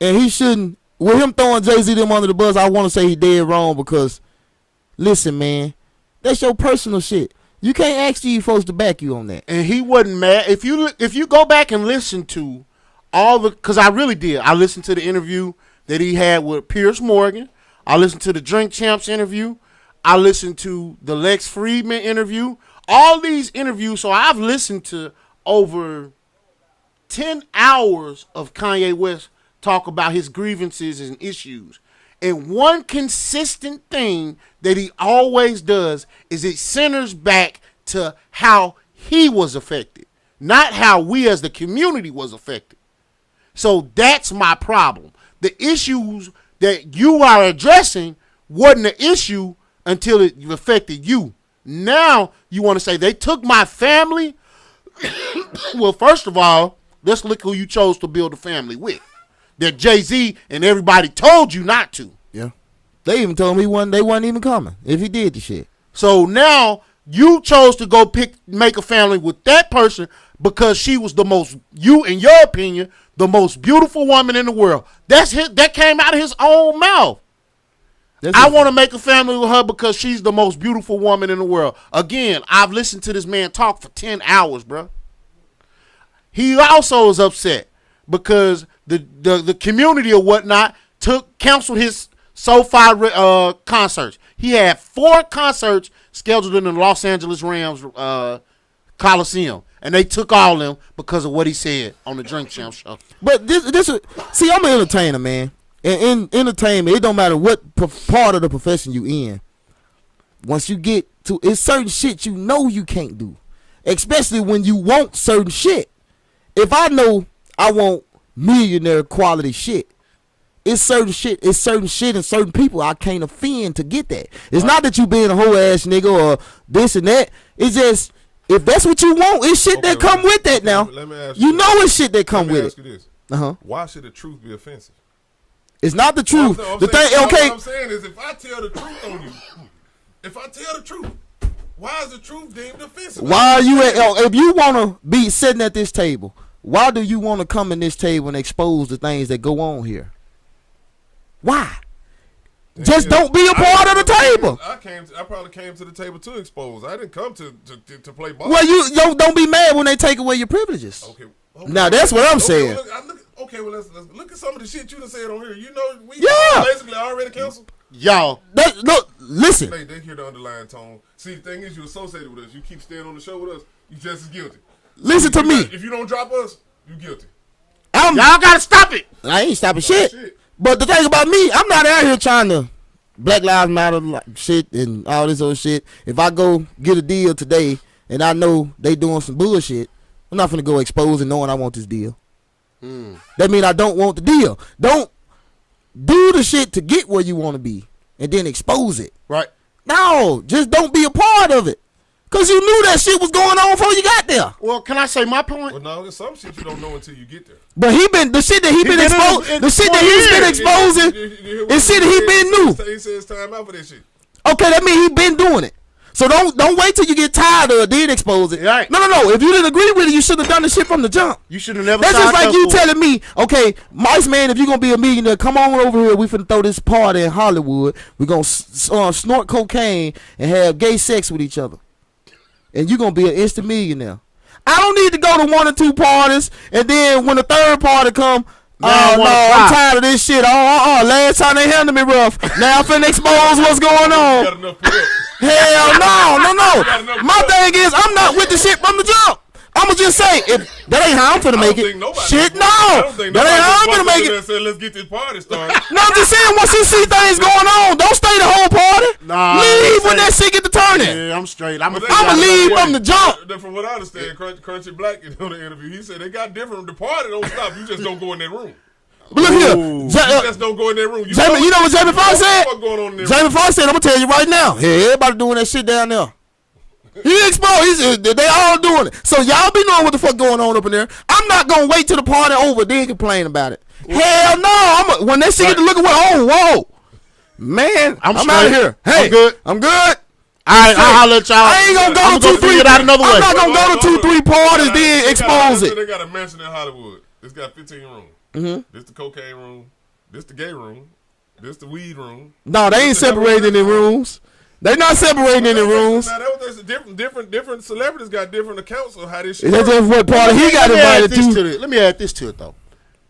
and he shouldn't. With him throwing Jay-Z them under the bus, I want to say he dead wrong because, listen, man, that's your personal shit. You can't ask these folks to back you on that. And he wasn't mad. If you go back and listen to all the, because I really did. I listened to the interview that he had with Piers Morgan. I listened to the Drink Champs interview. I listened to the Lex Friedman interview. All these interviews. So I've listened to over 10 hours of Kanye West talk about his grievances and issues. And one consistent thing that he always does is it centers back to how he was affected, not how we as the community was affected. So that's my problem. The issues that you are addressing wasn't an issue until it affected you. Now you want to say they took my family? Well, first of all, let's look who you chose to build a family with. That Jay-Z and everybody told you not to. Yeah. They even told me they wasn't even coming if he did the shit. So now you chose to go make a family with that person because she was the most, in your opinion, the most beautiful woman in the world. That came out of his own mouth. I want to make a family with her because she's the most beautiful woman in the world. Again, I've listened to this man talk for 10 hours, bro. He also is upset because the community or whatnot canceled his SoFi concerts. He had 4 concerts scheduled in the Los Angeles Rams Coliseum, and they took all of them because of what he said on the Drink Champ show. But see, I'm an entertainer, man. And in entertainment, it don't matter what part of the profession you in. Once you get to, it's certain shit you know you can't do, especially when you want certain shit. If I know I want millionaire quality shit, it's certain shit and certain people I can't offend to get that. It's not that you being a whole ass nigga or this and that. It's just, if that's what you want, it's shit that come with that now. Let me ask you know it's shit that come with it. Let me ask you this. Uh-huh. Why should the truth be offensive? It's not the truth. What I'm saying is, if I tell the truth on you, why is the truth deemed offensive? Why are you if you want to be sitting at this table, why do you want to come in this table and expose the things that go on here? Why? Just don't be a part of the table. I probably came to the table to expose. I didn't come to play ball. Well, you don't be mad when they take away your privileges. Okay. Now that's what I'm saying. Well, let's look at some of the shit you done said on here. You know, we basically already canceled. Y'all, look, listen. They hear the underlying tone. See, the thing is, you're associated with us. You keep staying on the show with us. You just as guilty. Listen to me. If you don't drop us, you guilty. Y'all gotta stop it. I ain't stopping shit. But the thing about me, I'm not out here trying to Black Lives Matter shit and all this other shit. If I go get a deal today and I know they doing some bullshit, I'm not finna go expose and knowing I want this deal. That mean I don't want the deal. Don't do the shit to get where you want to be and then expose it. Right. No, just don't be a part of it. Cause you knew that shit was going on before you got there. Well, can I say my point? Well, no, there's some shit you don't know until you get there. But the shit that he been exposing, the shit that he's been exposing, is shit that he been new. He says time out for that shit. Okay, that means he been doing it. So don't wait till you get tired of it, then expose it. Right. No. If you didn't agree with it, you should have done the shit from the jump. You should have never. That's just like you telling me, okay, Mice Man, if you gonna be a millionaire, come on over here. We finna throw this party in Hollywood. We gonna snort cocaine and have gay sex with each other, and you gonna be an instant millionaire. I don't need to go to 1 or 2 parties, and then when the third party come, no, I'm tired of this shit. Last time they handled me rough. Now I'm finna expose what's going on. Hell no. My thing is, I'm not with the shit from the jump. I'ma just say, if that ain't how I'm finna make it. Shit, no. That ain't how I'm finna make it. Let's get this party started. No, I'm just saying, once you see things going on, don't stay the whole party. Nah, leave when that shit get to turning. Yeah, I'm straight. I'ma leave from the jump. From what I understand, Crunchy Black in the interview, he said they got different. The party don't stop. You just don't go in that room. But look here, you just don't go in that room. You know what Jamie Foxx said? Jamie Foxx said, I'm gonna tell you right now. Hey, everybody doing that shit down there. He exposed. They all doing it. So y'all be knowing what the fuck going on up in there. I'm not gonna wait till the party over then complain about it. Hell no. When they see get to look at whoa, man, I'm out of here. Hey, I'm good. I'll let y'all. I ain't gonna go to 2-3. I'm not gonna go to 2-3 parties then expose it. They got a mansion in Hollywood. It's got 15 rooms. This the cocaine room. This the gay room. This the weed room. No, they ain't separating in rooms. They not separating in the rooms. Now, different celebrities got different accounts of how this shit. That's just what party he got invited to. Let me add this to it though.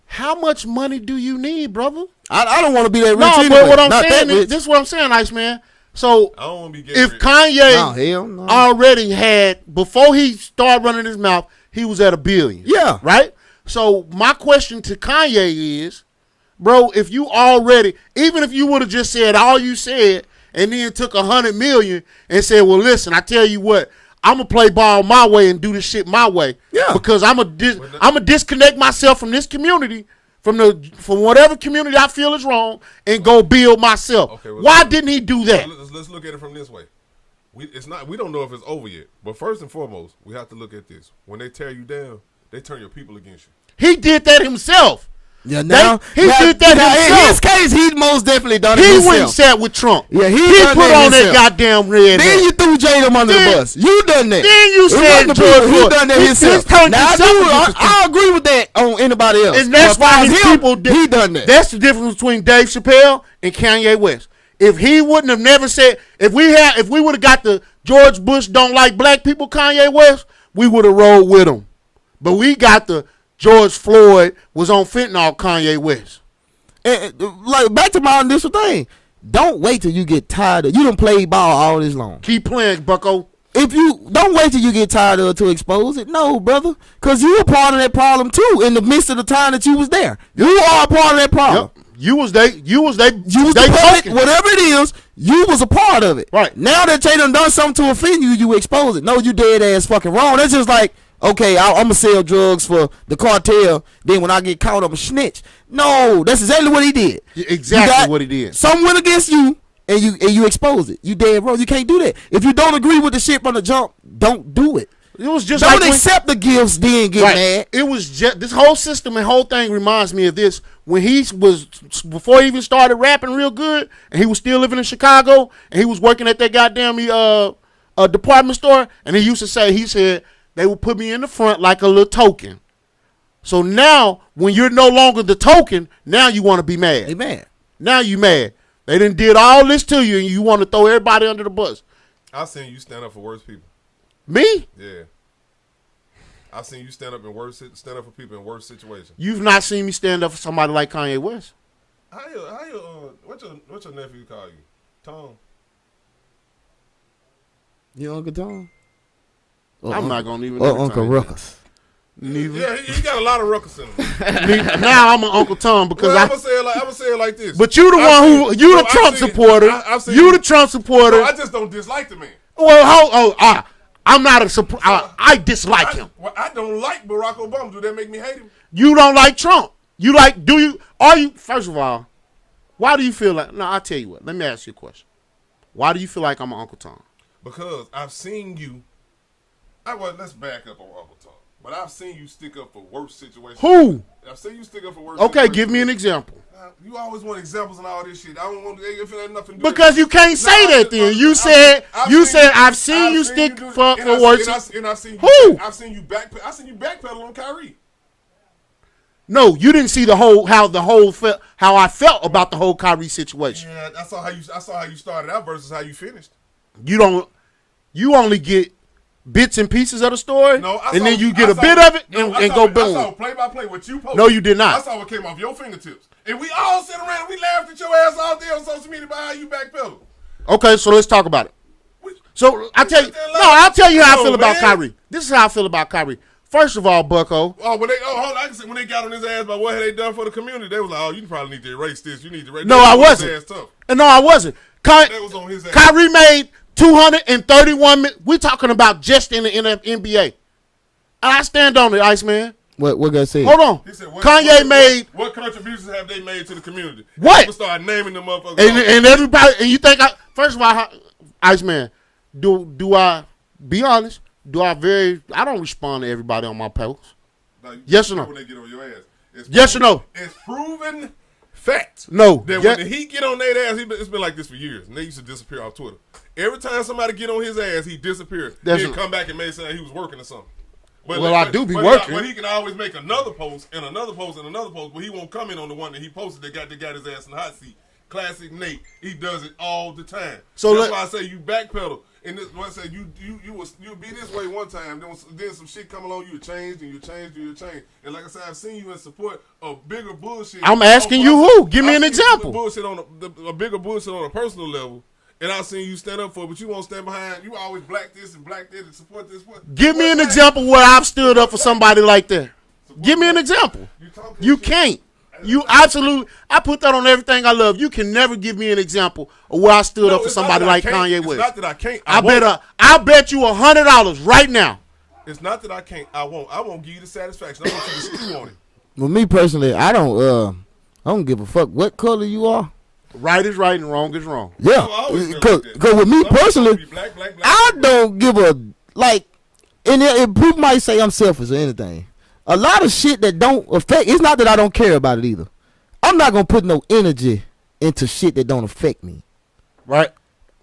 How much money do you need, brother? I don't want to be that rich. No, anyway. but what I'm saying is, this is what I'm saying, Iceman. So I don't want to be if Kanye no. already had, before he started running his mouth, he was at $1 billion. Yeah. Right? So my question to Kanye is, bro, if you already, even if you would have just said all you said and then took $100 million and said, well, listen, I tell you what, I'm going to play ball my way and do this shit my way. Yeah. Because I'm going to disconnect myself from this community, from whatever community I feel is wrong, and go build myself. Okay, well, why didn't he do that? Let's look at it from this way. We don't know if it's over yet. But first and foremost, we have to look at this. When they tear you down, they turn your people against you. He did that himself. Yeah, now He did that himself. In his case, he most definitely done it He himself. went and sat with Trump. Yeah, he put on that goddamn red Then hat. you threw Jada under the bus. You done that. Then you said George He Floyd. done that himself. Now I agree with that on anybody else. And that's why his people he done that. That's the difference between Dave Chappelle and Kanye West. If he wouldn't have never said, if we would have got the George Bush don't like black people Kanye West, we would have rolled with him. But we got the George Floyd was on fentanyl Kanye West. And, like, back to my initial thing. Don't wait till you get tired of. You done played ball all this long. Keep playing, bucko. If you don't wait till you get tired of it to expose it, no, brother, because you were part of that problem too. In the midst of the time that you was there, you are a part of that problem. Yep. You was the public, whatever it is. You was a part of it. Right now that they done something to offend you, you expose it. No, you dead ass fucking wrong. That's just like, okay, I'm gonna sell drugs for the cartel. Then when I get caught, I'm a snitch. No, that's exactly what he did. Exactly what he did. Some went against you, and you expose it. You dead wrong. You can't do that. If you don't agree with the shit from the jump, don't do it. It was just don't accept the gifts, then get mad. It was just this whole system and whole thing reminds me of this when he was before he even started rapping real good, and he was still living in Chicago, and he was working at that goddamn department store, and he used to say, he said they would put me in the front like a little token. So now when you're no longer the token, now you want to be mad. They mad. Now you mad. They done did all this to you, and you want to throw everybody under the bus. I've seen you stand up for worse people. Me? Yeah. I've seen you stand up for people in worse situations. You've not seen me stand up for somebody like Kanye West. What's your nephew call you? Tom. Your Uncle Tom? I'm not gonna even. Or Uncle Ruckus. Neither. Yeah, he got a lot of ruckus in him. Now I'm an Uncle Tom because I'm gonna say it like this. But you the one you the Trump supporter. You the Trump supporter. I just don't dislike the man. Well, I'm not a supporter. I dislike him. Well, I don't like Barack Obama. Do that make me hate him? You don't like Trump. You like? Do you? Are you? First of all, why do you feel like? No, I'll tell you what. Let me ask you a question. Why do you feel like I'm an Uncle Tom? Because I've seen you. Let's back up on Uncle Tom. But I've seen you stick up for worse situations. Who? I've seen you stick up for worse. Okay, give me an example. You always want examples and all this shit. I don't want if it had nothing to do because you can't say that. Then you said I've seen you stick for worse. And I've seen who? I've seen you backpedal on Kyrie. No, you didn't see how I felt about the whole Kyrie situation. Yeah, I saw how you started out versus how you finished. You only get bits and pieces of the story, then you get a bit of it and go boom. I saw play by play what you posted. No, you did not. I saw what came off your fingertips, and we all sat around and we laughed at your ass all day on social media about how you backpedal. Okay, so let's talk about it. So I'll tell you how I feel about Kyrie. This is how I feel about Kyrie. First of all, Bucko. When they got on his ass about what had they done for the community, they was like, "Oh, you probably need to erase this. You need to erase." No, I wasn't. No, I wasn't. That was on his ass. Kyrie made 231. We talking about just in the NBA. And I stand on it, Iceman. What guy said? Hold on. He said, Kanye made. What contributions have they made to the community? What? People start naming them motherfuckers. And everybody. And you think first of all, Iceman, do I be honest? I don't respond to everybody on my posts. Yes or no? When they get on your ass. Yes or no? It's proven fact. No. That when the Heat get on their ass, it's been like this for years. And they used to disappear off Twitter. Every time somebody get on his ass, he disappeared. He'd come back and say he was working or something. I do be working. But he can always make another post and another post and another post, but he won't comment on the one that he posted that got his ass in the hot seat. Classic Nate. He does it all the time. So that's why I say you backpedal. And this one said you be this way one time, then some shit come along, you changed and you changed and you changed. And like I said, I've seen you in support of bigger bullshit. I'm asking you who? Give me an example. A bigger bullshit on a personal level. And I've seen you stand up for it, but you won't stand behind. You always black this and black that and support this. Give me an example where I've stood up for somebody like that. Give me an example. You can't. You absolutely. I put that on everything I love. You can never give me an example of where I stood up for somebody like Kanye West. It's not that I can't. I bet you $100 right now. It's not that I can't. I won't give you the satisfaction. I want you to stew on it. Well, me personally, I don't give a fuck what color you are. Right is right and wrong is wrong. Yeah, because with me personally, I don't give a like. And people might say I'm selfish or anything. a lot of shit that don't affect. It's not that I don't care about it either. I'm not gonna put no energy into shit that don't affect me. Right.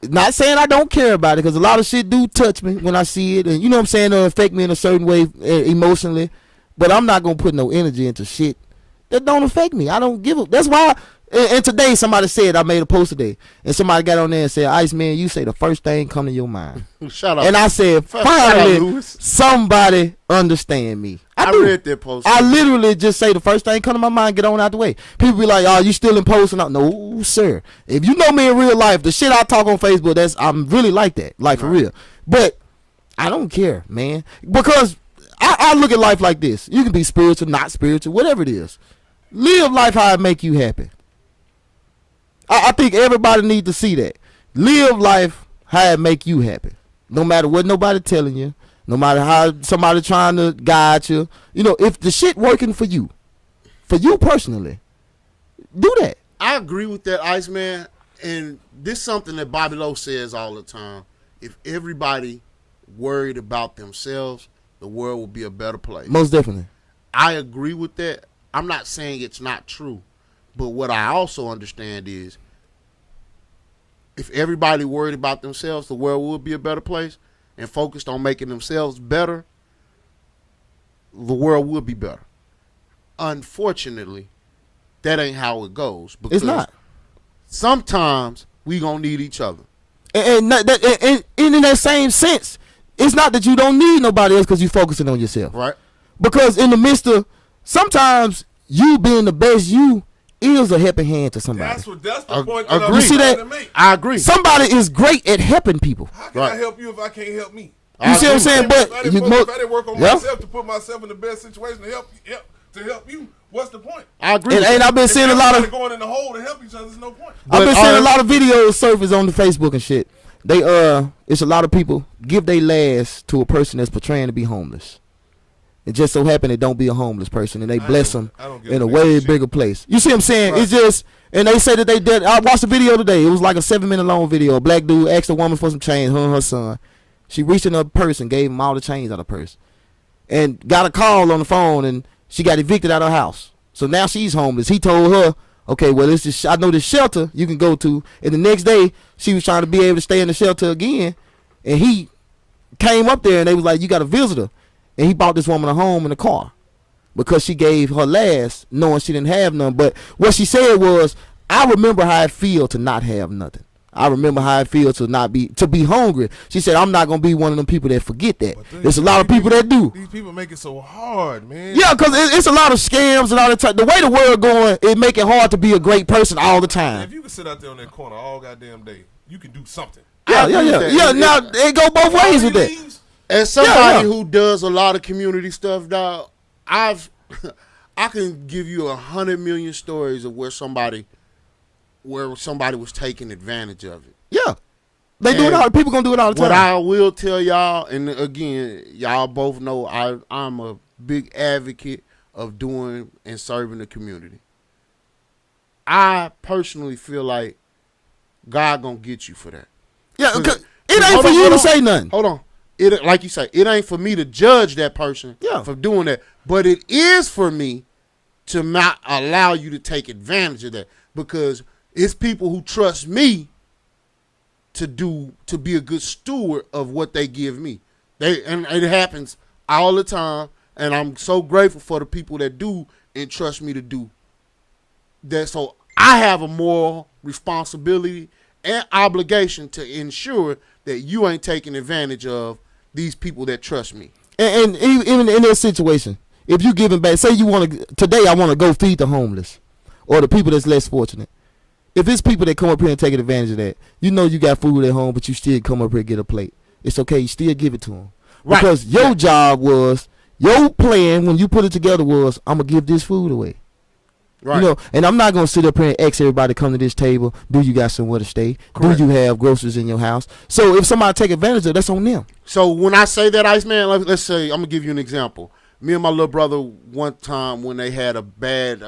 Not saying I don't care about it, because a lot of shit do touch me when I see it, and you know what I'm saying, it'll affect me in a certain way emotionally. But I'm not gonna put no energy into shit that don't affect me. I don't give a. That's why. And today somebody said, I made a post today, and somebody got on there and said, "Iceman, you say the first thing come to your mind." Shut up. And I said, finally, somebody understand me. I read that post. I literally just say the first thing come to my mind, get on out the way. People be like, "Oh, you still in post?" And no, sir. If you know me in real life, the shit I talk on Facebook, I'm really like that, like for real. But I don't care, man, because I look at life like this. You can be spiritual, not spiritual, whatever it is. Live life how it make you happy. I think everybody needs to see that. Live life how it make you happy. No matter what nobody telling you, no matter how somebody trying to guide you. You know, if the shit working for you personally, do that. I agree with that, Iceman. And this is something that Bobby Lowe says all the time. If everybody worried about themselves, the world will be a better place. Most definitely. I agree with that. I'm not saying it's not true. But what I also understand is if everybody worried about themselves, the world would be a better place, and focused on making themselves better, the world would be better. Unfortunately, that ain't how it goes. It's not. Sometimes we gonna need each other. And in that same sense, it's not that you don't need nobody else because you're focusing on yourself. Right. Because in the midst of sometimes you being the best you is a helping hand to somebody. That's the point that agree. I'm You see trying that? to make. I agree. Somebody is great at helping people. How can Right. I help you if I can't help me? You see what I'm saying? But If I didn't work on yeah. myself to put myself in the best situation to help you, what's the point? I agree. And I've been seeing a lot of going in the hole to help each other. There's no point. I've been seeing a lot of videos surface on the Facebook and shit. It's a lot of people give their last to a person that's portraying to be homeless. It just so happened it don't be a homeless person, and they bless them in a way bigger place. You see what I'm saying? Right. It's just, and they say that they did. I watched a video today. It was like a 7-minute long video. A black dude asked a woman for some change, her and her son. She reached in her purse and gave him all the change out of her purse, and got a call on the phone, and she got evicted out of her house. So now she's homeless. He told her, okay, well, it's just, I know this shelter you can go to. And the next day, she was trying to be able to stay in the shelter again, and he came up there, and they was like, you got a visitor. And he bought this woman a home and a car because she gave her last knowing she didn't have none. But what she said was, I remember how it feel to not have nothing. I remember how it feels to be hungry. She said, I'm not going to be one of them people that forget that. There's a lot of people that do. These people make it so hard, man. Yeah, because it's a lot of scams and all the time. The way the world going, it make it hard to be a great person all the time. If you can sit out there on that corner all goddamn day, you can do something. Yeah. Now, it go both ways with that. As somebody who does a lot of community stuff, dog, I can give you 100 million stories of where somebody was taking advantage of it. Yeah, they do it all. People gonna do it all the time. What I will tell y'all, and again, y'all both know I'm a big advocate of doing and serving the community. I personally feel like God gonna get you for that. Yeah, it ain't for you to say nothing. Hold on. It, like you say, it ain't for me to judge that person for doing that. But it is for me to not allow you to take advantage of that. Because it's people who trust me to be a good steward of what they give me. And it happens all the time. And I'm so grateful for the people that do entrust me to do that. So I have a moral responsibility and obligation to ensure that you ain't taking advantage of these people that trust me. And even in that situation, if you giving back, say you want to, today I want to go feed the homeless or the people that's less fortunate. If it's people that come up here and take advantage of that, you know you got food at home, but you still come up here and get a plate. It's okay. You still give it to them. Right. Because your job was, your plan when you put it together was, I'm going to give this food away. Right. You know, and I'm not going to sit up here and ask everybody to come to this table. Do you got somewhere to stay? Correct. Do you have groceries in your house? So if somebody take advantage of it, that's on them. So when I say that, Iceman, let's say, I'm going to give you an example. Me and my little brother, one time when they had a bad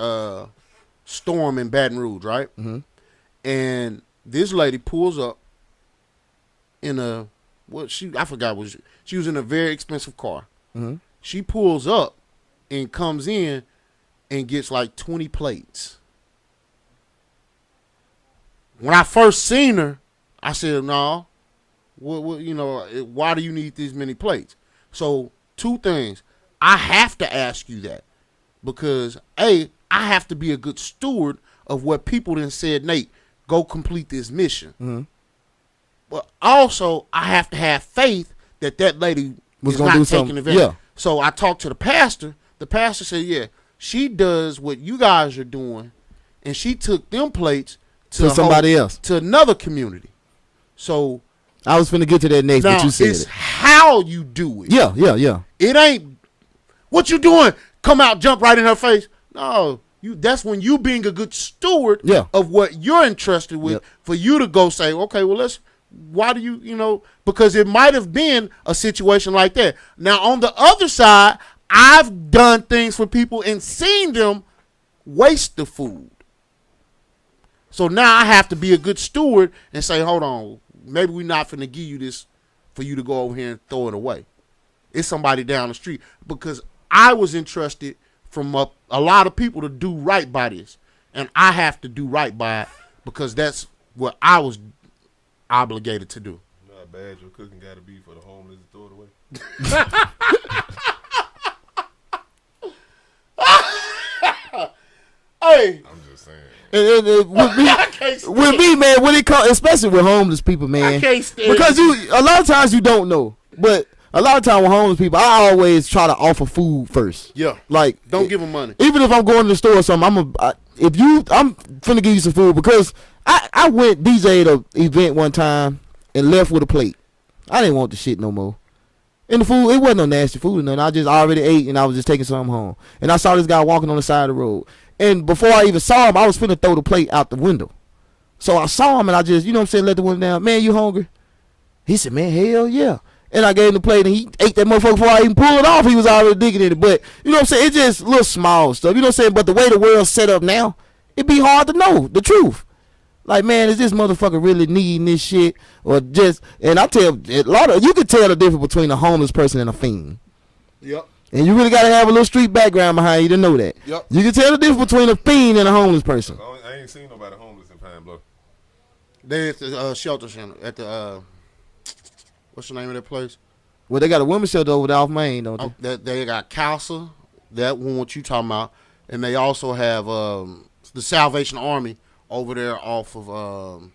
storm in Baton Rouge, right? Mm-hmm. And this lady pulls up in she was in a very expensive car. Mm-hmm. She pulls up and comes in and gets like 20 plates. When I first seen her, I said, no, why do you need these many plates? So 2 things. I have to ask you that because, A, I have to be a good steward of what people then said, Nate, go complete this mission. Mm-hmm. But also, I have to have faith that lady Was is gonna not do taking something. advantage. Yeah. So I talked to the pastor. The pastor said, yeah, she does what you guys are doing, and she took them plates To somebody else. to another community. So I was finna get to that next, now but you said it's it. how you do it. Yeah. It ain't what you doing. Come out, jump right in her face. No, that's when you being a good steward of what you're entrusted with. For you to go say, okay, well why do you because it might have been a situation like that. Now on the other side, I've done things for people and seen them waste the food. So now I have to be a good steward and say, hold on, maybe we're not finna give you this for you to go over here and throw it away. It's somebody down the street because I was entrusted from a lot of people to do right by this. And I have to do right by it because that's what I was obligated to do. You know how bad your cooking got to be for the homeless to throw it away? Hey. I'm just saying. With me, man, when it comes, especially with homeless people, man, I can't stand because a lot of times you don't know, but a lot of times with homeless people, I always try to offer food first. Yeah, like don't give them money. Even if I'm going to the store or something, I'm finna give you some food because I went DJ'd an event one time and left with a plate. I didn't want the shit no more. And the food, it wasn't no nasty food or nothing. I just already ate and I was just taking something home. And I saw this guy walking on the side of the road. And before I even saw him, I was finna throw the plate out the window. So I saw him and I just, let the window down. Man, you hungry? He said, man, hell yeah. And I gave him the plate and he ate that motherfucker before I even pulled it off. He was already digging in it. But, it's just little small stuff. But the way the world's set up now, it'd be hard to know the truth. Like, man, is this motherfucker really needing this shit? Or just, and I tell you can tell the difference between a homeless person and a fiend. Yep. And you really got to have a little street background behind you to know that. Yep. You can tell the difference between a fiend and a homeless person. I ain't seen nobody homeless in Pine Bluff. They at the shelter center at the what's the name of that place? Well, they got a women's shelter over there off Main, don't they? They got CASA, that one what you talking about, and they also have the Salvation Army over there off of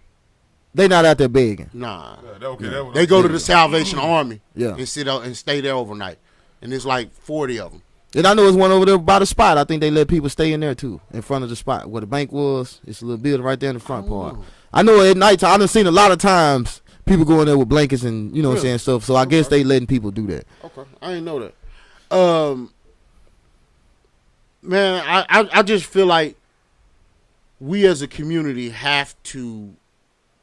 they not out there begging. Nah. Yeah, they go to the Salvation Army and sit out and stay there overnight. And it's like 40 of them. And I know there's one over there by the spot. I think they let people stay in there too, in front of the spot where the bank was. It's a little building right there in the front part. I know at night time, I've seen a lot of times people go in there with blankets and what I'm saying, stuff. So I guess they letting people do that. Okay, I didn't know that. Man, I just feel like we as a community have to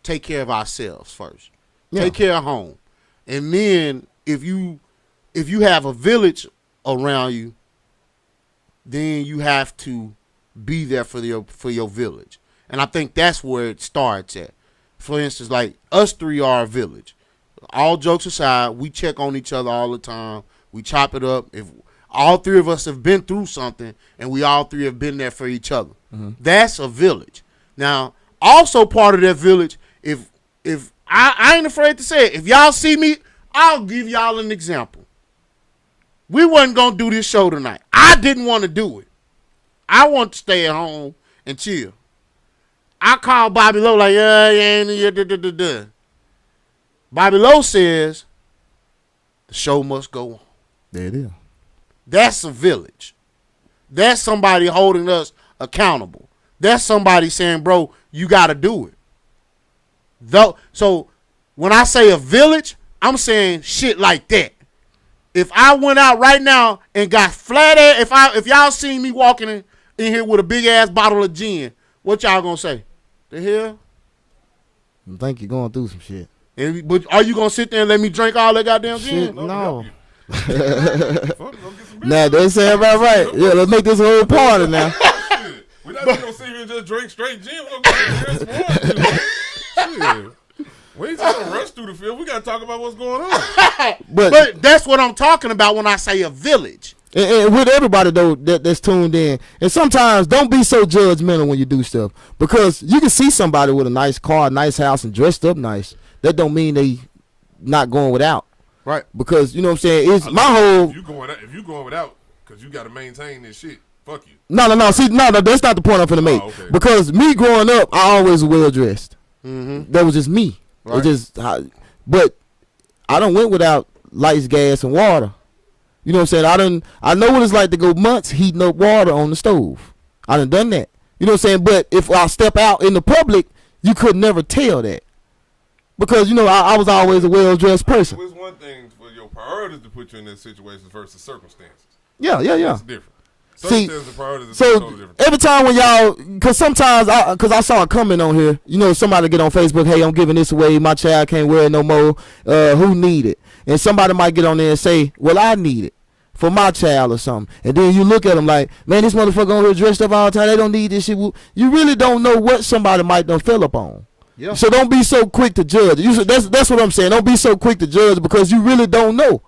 take care of ourselves first. Yeah. Take care of home, and then if you have a village around you, then you have to be there for your village. And I think that's where it starts at. For instance, like us three are a village. All jokes aside, we check on each other all the time. We chop it up. If all three of us have been through something and we all three have been there for each other, that's a village. Now, also part of that village, if I ain't afraid to say it, if y'all see me, I'll give y'all an example. We wasn't going to do this show tonight. I didn't want to do it. I want to stay at home and chill. I called Bobby Lowe like, yeah. Bobby Lowe says the show must go on. There it is. That's a village. That's somebody holding us accountable. That's somebody saying, bro, you got to do it. So when I say a village, I'm saying shit like that. If I went out right now and got flat ass, if y'all seen me walking in here with a big ass bottle of gin, what y'all gonna say? The hell? I think you're going through some shit. But are you gonna sit there and let me drink all that goddamn gin? Shit, no. Fuck, go get some beer. Nah, they say about right. Yeah, let's make this a whole party now. We're not just gonna sit here and just drink straight gin. We're gonna go get some more. We ain't just gonna rush through the field. We gotta talk about what's going on. But that's what I'm talking about when I say a village. And with everybody though that's tuned in, and sometimes don't be so judgmental when you do stuff, because you can see somebody with a nice car, nice house, and dressed up nice. That don't mean they not going without. Right. Because you know what I'm saying. It's my whole. If you going without, because you got to maintain this shit. Fuck you. No. See, no, that's not the point I'm finna make. Okay. Because me growing up, I always was well dressed. Mm-hmm. That was just me. Right. It just, but I done went without lights, gas, and water. You know what I'm saying? I know what it's like to go months heating up water on the stove. I done that. You know what I'm saying? But if I step out in the public, you could never tell that. Because, you know, I was always a well-dressed person. It's one thing for your priorities to put you in this situation versus circumstances. Yeah. That's different. See, Circumstances and priorities is so totally different. every time when y'all, because sometimes, because I saw a comment on here, you know, somebody get on Facebook, hey, I'm giving this away, my child can't wear it no more, who need it? And somebody might get on there and say, well, I need it for my child or something. And then you look at them like, man, this motherfucker on here dressed up all the time, they don't need this shit. You really don't know what somebody might done fell up on. Yeah. So don't be so quick to judge. That's what I'm saying. Don't be so quick to judge, because you really don't know.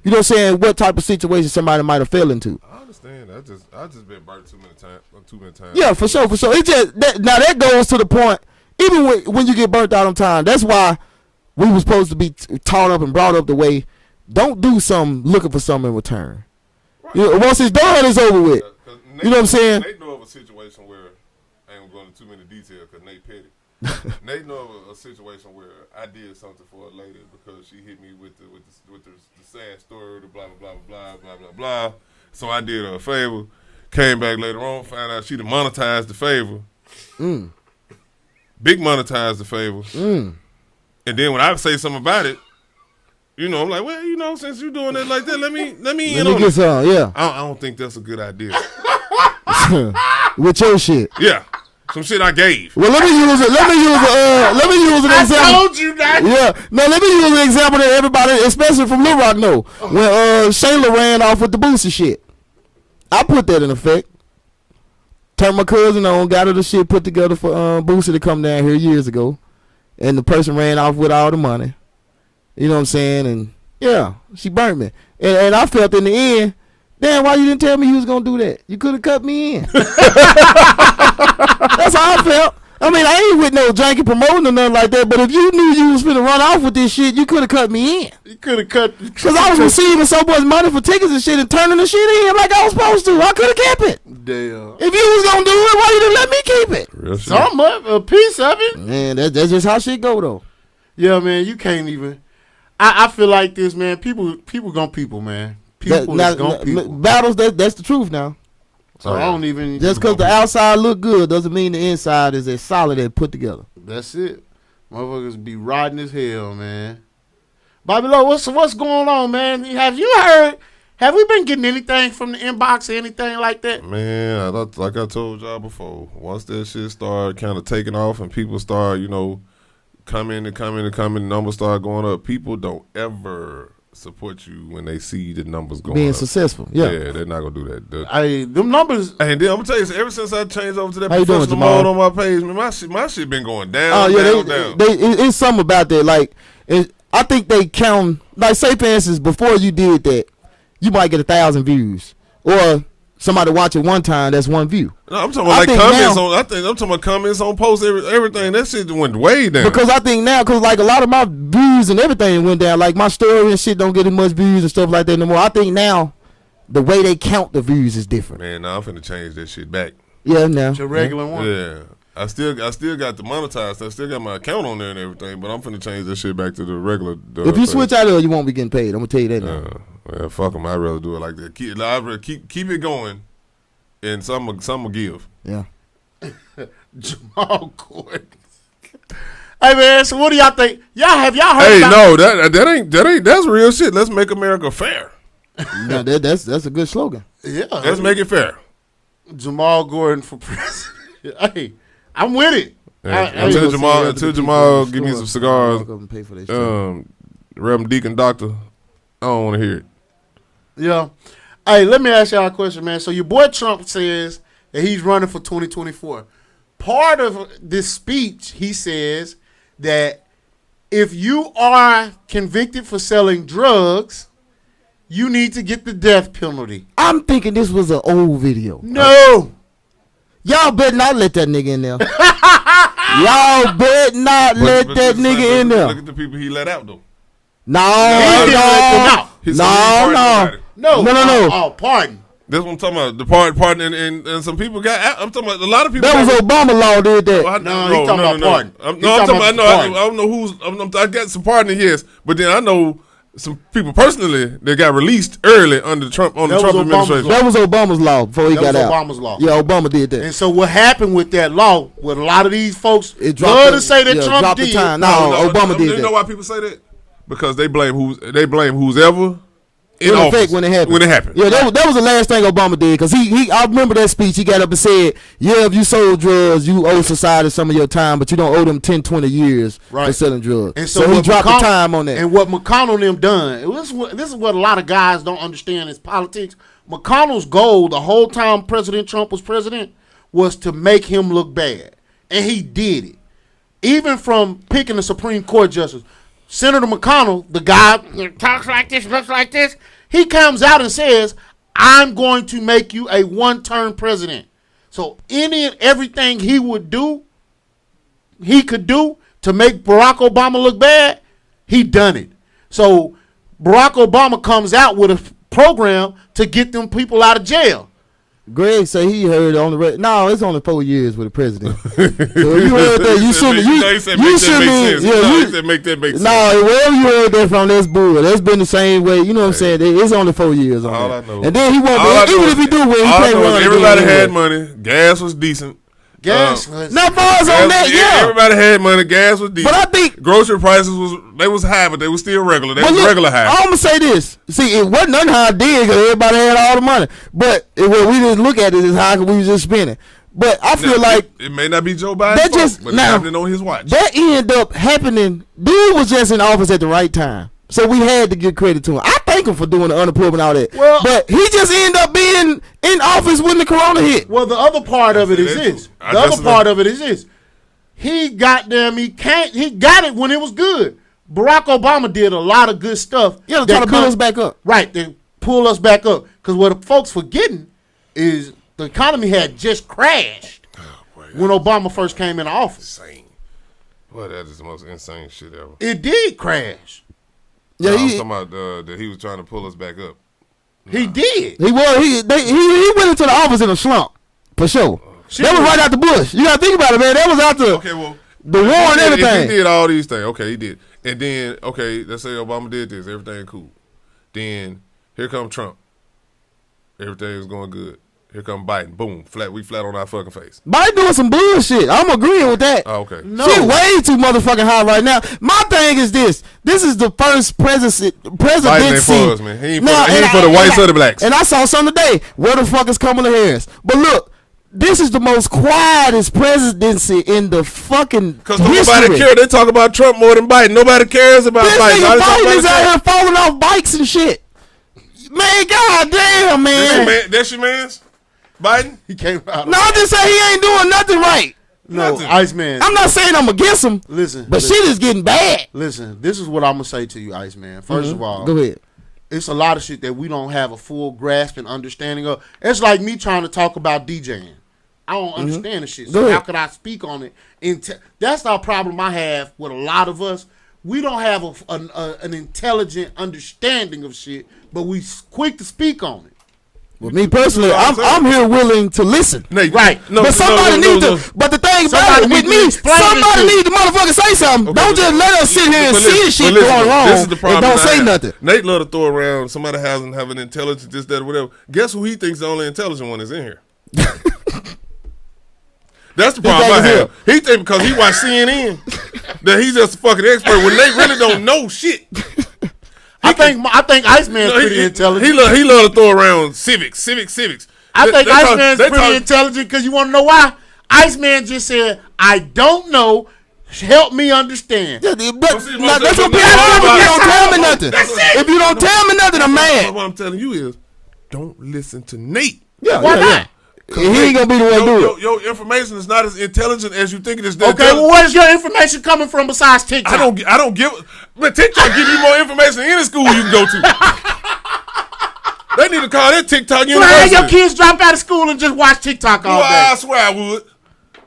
You know what I'm saying? What type of situation somebody might have fell into. I understand. I just been burnt too many times. Yeah, for sure. It just now that goes to the point. Even when you get burnt out on time, that's why we were supposed to be taught up and brought up the way. Don't do something looking for something in return. Right. You know, once it's done, it's over with. You know what I'm saying? Nate know of a situation where I ain't going into too many details because Nate petty. Nate know of a situation where I did something for a lady because she hit me with the sad story, the blah blah blah blah blah blah blah. So I did her a favor. Came back later on, found out she monetized the favor. Big monetized the favor. And then when I say something about it, you know, I'm like, well, you know, since you're doing it like that, let me in on it. Yeah. I don't think that's a good idea. With your shit. Yeah. Some shit I gave. Well, let me use an example. I told you that. Yeah. No, let me use an example that everybody, especially from Little Rock, know. When Shayla ran off with the Boosie shit. I put that in effect. Turned my cousin on, got her the shit put together for Boosie to come down here years ago. And the person ran off with all the money. You know what I'm saying? And yeah, she burnt me. And I felt in the end, damn, why you didn't tell me you was going to do that? You could have cut me in. That's how I felt. I mean, I ain't with no janky promoting or nothing like that, but if you knew you was finna run off with this shit, you could have cut me in. You could have cut. Because I was receiving so much money for tickets and shit and turning the shit in like I was supposed to. I could have kept it. Damn. If you was going to do it, why you didn't let me keep it? Some of a piece of it. Man, that's just how shit go, though. Yeah, man, you can't even. I feel like this, man. People gon' people, man. People gon' people. Battles, that's the truth now. So I don't even. Just because the outside look good doesn't mean the inside is as solid and put together. That's it. Motherfuckers be riding as hell, man. Bobby Lowe, what's going on, man? Have you heard? Have we been getting anything from the inbox or anything like that? Man, like I told y'all before, once that shit started kind of taking off and people start, you know, coming, numbers start going up, people don't ever support you when they see the numbers going being up. Successful. Yeah, they're not gonna do that. Them numbers. And then I'm gonna tell you, ever since I changed over to that How professional mode on my page, man, my shit been going down. Down. It's something about that. Like, I think they count. Like, say for instance, before you did that, you might get 1,000 views, or somebody watch it one time. That's one view. No, I'm talking about comments on. I'm talking about comments on posts. Everything. That shit went way down. Because I think now, because like a lot of my views and everything went down. Like my story and shit don't get as much views and stuff like that no more. I think now the way they count the views is different. Man, now I'm finna change that shit back. Yeah, now it's your regular one. Yeah, I still got the monetized. I still got my account on there and everything. But I'm finna change that shit back to the regular. If you switch out of it, you won't be getting paid. I'm gonna tell you that now. Well, fuck them. I'd rather do it like that. I'd rather keep it going, and some will give. Yeah. Jamal Gordon. Hey man, so what do y'all think? Have y'all heard? Hey, no, that ain't that's real shit. Let's make America fair. No, that's a good slogan. Yeah, let's make it fair. Jamal Gordon for president. Hey, I'm with it. Until Jamal give me some cigars, Reverend Deacon Doctor, I don't want to hear it. Yeah. Hey, let me ask y'all a question, man. So your boy Trump says that he's running for 2024. Part of this speech, he says that if you are convicted for selling drugs, you need to get the death penalty. I'm thinking this was an old video. No. Y'all better not let that nigga in there. Y'all better not let that nigga in there. Look at the people he let out though. No. He didn't let them out. No. Oh, pardon. That's what I'm talking about. The pardon and some people got out. I'm talking about a lot of people. That was Obama law did that. He talking about pardon. I'm talking about. I don't know who's. I got some pardon, yes, but then I know some people personally that got released early under Trump Trump administration. That was Obama's law before he got out. Obama's law. Yeah, Obama did that. And so what happened with that law? With a lot of these folks, it dropped to say that Trump did. No, Obama did that. You know why people say that? Because they blame who's ever in effect when it happened. Yeah, that was the last thing Obama did, because I remember that speech. He got up and said, yeah, if you sold drugs, you owe society some of your time, but you don't owe them 10, 20 years for selling drugs. And so he dropped the time on that. And what McConnell and them done, this is what a lot of guys don't understand is politics. McConnell's goal the whole time President Trump was president was to make him look bad. And he did it. Even from picking the Supreme Court justice. Senator McConnell, the guy that talks like this, looks like this, he comes out and says, I'm going to make you a one-term president. So any and everything he could do to make Barack Obama look bad, he done it. So Barack Obama comes out with a program to get them people out of jail. Greg say he heard on the radio. No, it's only 4 years with the president. So if you heard that, you shouldn't. You said make that make sense. No, wherever you heard that from, that's bull. That's been the same way. You know what I'm saying? It's only 4 years on all that. I know. And then he won't. Even if he do win, he can't run. Everybody had money. Gas was decent. Gas was not bars on that. Yeah, everybody had money. Gas was decent. But I think grocery prices was high, but they were still regular. They was regular high. I'm gonna say this. See, it wasn't nothing how I did because everybody had all the money. But what we didn't look at it as high because we was just spending. But I feel like it may not be Joe Biden. But it's happening on his watch. That ended up happening. Dude was just in office at the right time. So we had to give credit to him. I thank him for doing the unemployment and all that. Well, but he just ended up being in office when the corona hit. Well, the other part of it is this. The other part of it is this. He got it when it was good. Barack Obama did a lot of good stuff. Yeah, trying to pull us back up. Right, they pull us back up. Because what the folks forgetting is the economy had just crashed when Obama first came into office. Insane. Well, that is the most insane shit ever. It did crash. Yeah, I'm talking about that he was trying to pull us back up. He did. He was. He went into the office in a slump for sure. That was right out the bush. You gotta think about it, man. That was out the the war and everything. He did all these things. Okay, he did. And then let's say Obama did this. Everything cool. Then here come Trump. Everything is going good. Here come Biden. Boom. We flat on our fucking face. Biden doing some bullshit. I'm agreeing with that. Oh, okay. No. Shit way too motherfucking high right now. My thing is this. This is the first presidency. Biden ain't for us, man. He ain't for the whites or the blacks. And I saw something today. Where the fuck is Kamala Harris? But look, this is the most quietest presidency in the fucking because nobody cares. They talk about Trump more than Biden. Nobody cares about Biden. This nigga Biden is out here falling off bikes and shit. Man, goddamn, man. That's your man's? Biden? He came out. No, I just say he ain't doing nothing right. No, Iceman. I'm not saying I'm against him. But shit is getting bad. Listen, this is what I'm gonna say to you, Iceman. First of all, go ahead. It's a lot of shit that we don't have a full grasp and understanding of. It's like me trying to talk about DJing. I don't understand the shit. So how could I speak on it? That's our problem I have with a lot of us. We don't have an intelligent understanding of shit, but we quick to speak on it. Well, me personally, I'm here willing to listen. Right. But somebody needs to. But the thing about it with me, somebody needs to motherfucking say something. Okay, don't just let us sit here and see shit going wrong. This is the problem. And don't say nothing. Nate love to throw around somebody hasn't have an intelligence, this, that, or whatever. Guess who he thinks the only intelligent one is in here? That's the problem I have. He think because he watch CNN that he's just a fucking expert when they really don't know shit. I think Iceman's pretty intelligent. He love to throw around civics. I think Iceman's pretty intelligent because you want to know why? Iceman just said, "I don't know. Help me understand." That's what people if you don't tell me nothing. If you don't tell me nothing, I'm mad. What I'm telling you is, don't listen to Nate. Yeah, why not? He ain't gonna be the one to do it. Your information is not as intelligent as you think it is. Okay, well, where's your information coming from besides TikTok? I don't give. But TikTok give you more information than any school you can go to. need to call that TikTok So have University. your kids drop out of school and just watch TikTok all Boy, day. I swear I would.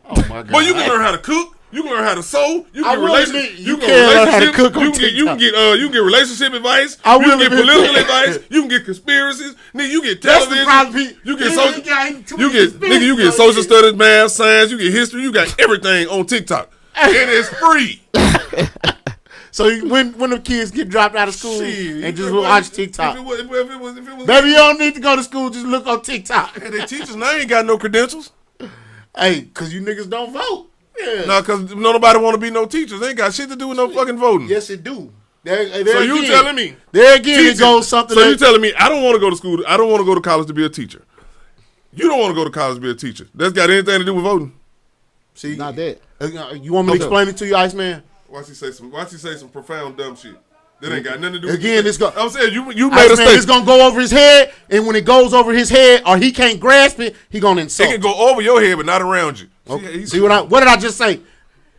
Oh my god. Boy, you can learn how to cook. You can learn how to sew. You I can will relationship. admit, you can learn how to cook on you can get relationship advice. I You will can get admit political that. advice. You can get conspiracies. Nigga, you get That's the television. problem. You get He social. got too You many get nigga. You get conspiracies social on studies, math, science. You get history. You got everything on TikTok. It is free. So when the kids get dropped out of school Shit, and just you know, watch if TikTok. it was, Baby, you don't need to go to school. Just look on TikTok. Hey, they teachers now ain't got no credentials. Hey, because you niggas don't vote. Yeah. No, because nobody want to be no teachers. They ain't got shit to do with no fucking voting. Yes, it do. There So you again, telling me? There again, Teachers. it goes something So that... you telling me I don't want to go to school? I don't want to go to college to be a teacher. You don't want to go to college to be a teacher. That's got anything to do with voting? See, Not that. You want me to explain it to you, Iceman? Watch he say some profound dumb shit. That ain't got nothing to do with Again, it's going... I'm saying you made a Iceman, statement. it's going to go over his head, and when it goes over his head or he can't grasp it, he going to insult. It can go over your head, but not around you. Okay. See what did I just say?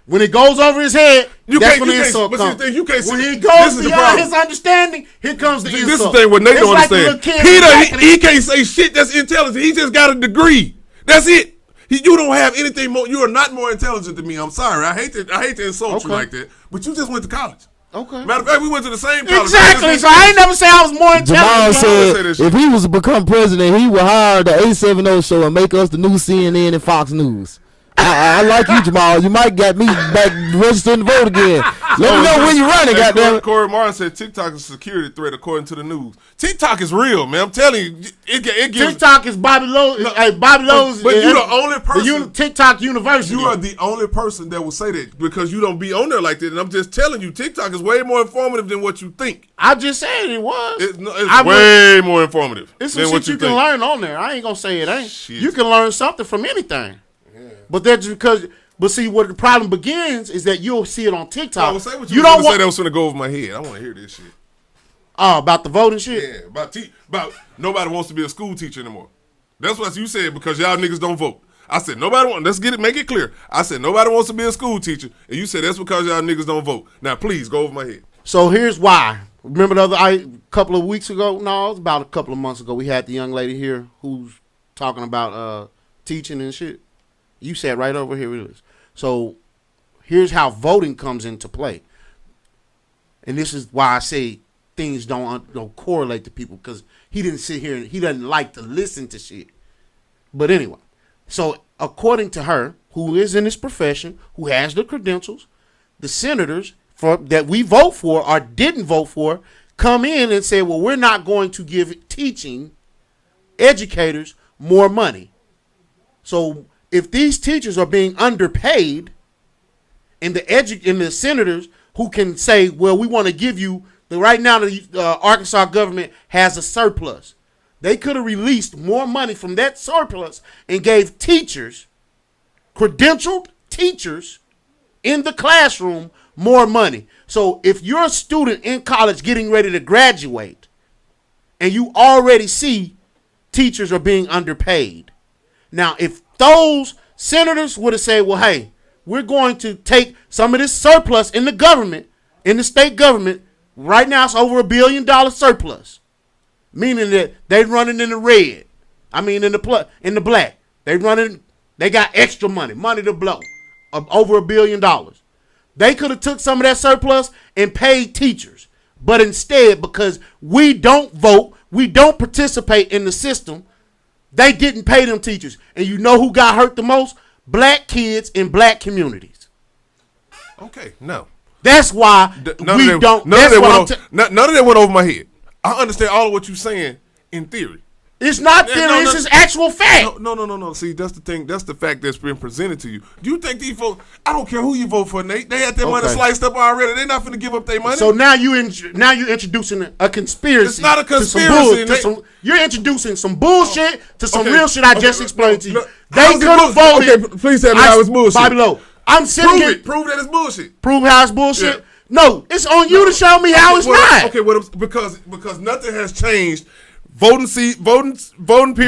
When it goes over his head, that's when the insult comes. But see, you can't see. When he This goes is the beyond problem. his understanding, here comes the insult. This is the thing what Nate It's don't like the understand. little kid He can't say shit that's intelligent. He just got a degree. That's it. You don't have anything more. You are not more intelligent than me. I'm sorry. I hate to insult you like that. But you just went to college. Okay. Matter of fact, we went to the same college. Exactly. So I ain't never say I was more Jamal intelligent. said if he was to become president, he would hire the 870 show and make us the new CNN and Fox News. I like you, Jamal. You might get me back registering to vote again. Let me know when you're running, goddammit. Corey Martin said TikTok is a security threat according to the news. TikTok is real, man. I'm telling you, it gives. TikTok is Bobby Lowe. Hey, Bobby Lowe's. But you're the only person. TikTok University. You are the only person that will say that because you don't be on there like that. And I'm just telling you, TikTok is way more informative than what you think. I just said it was. It's way more informative. It's some than shit what you can learn on there. I ain't gonna say it ain't. Shit. You can learn something from anything. But that's because, see, what the problem begins is that you'll see it on TikTok. Well, say what you don't don't say want that was gonna go over my head. I want to hear this shit. about the voting shit. Yeah, about nobody wants to be a school teacher anymore. That's what you said because y'all niggas don't vote. I said nobody wants. Let's make it clear. I said nobody wants to be a school teacher, and you said that's because y'all niggas don't vote. Now please go over my head. So here's why. Remember the other couple of weeks ago? No, it was about a couple of months ago. We had the young lady here who's talking about teaching and shit. You sat right over here with us. So here's how voting comes into play. And this is why I say things don't correlate to people, because he didn't sit here and he doesn't like to listen to shit. But anyway, so according to her, who is in this profession, who has the credentials, the senators that we vote for or didn't vote for come in and say, well, we're not going to give teaching educators more money. So if these teachers are being underpaid, and the senators who can say, well, we want to give you right now the Arkansas government has a surplus. They could have released more money from that surplus and gave teachers, credentialed teachers in the classroom, more money. So if you're a student in college getting ready to graduate and you already see teachers are being underpaid. Now, if those senators would have said, well, hey, we're going to take some of this surplus in the government, in the state government. Right now it's over $1 billion surplus, meaning that they running in the red. I mean, in the black. They got extra money to blow, over $1 billion. They could have took some of that surplus and paid teachers. But instead, because we don't vote, we don't participate in the system, they didn't pay them teachers. And you know who got hurt the most? Black kids in black communities. Okay, no. That's why None of that went over my head. I understand all of what you're saying in theory. It's not theory, it's just actual fact. No. See, that's the thing. That's the fact that's been presented to you. Do you think these folks, I don't care who you vote for, Nate. They had their money sliced up already. They're not finna give up their money. So now you're introducing a conspiracy. It's not a conspiracy. You're introducing some bullshit to some real shit I just explained to you. They could have voted. Okay, please tell me how it's bullshit. Bobby Lowe, I'm sitting here. Prove that it's bullshit. Prove how it's bullshit? Yeah. No, it's on you to show me how it's not. Okay, because nothing has changed. Voting period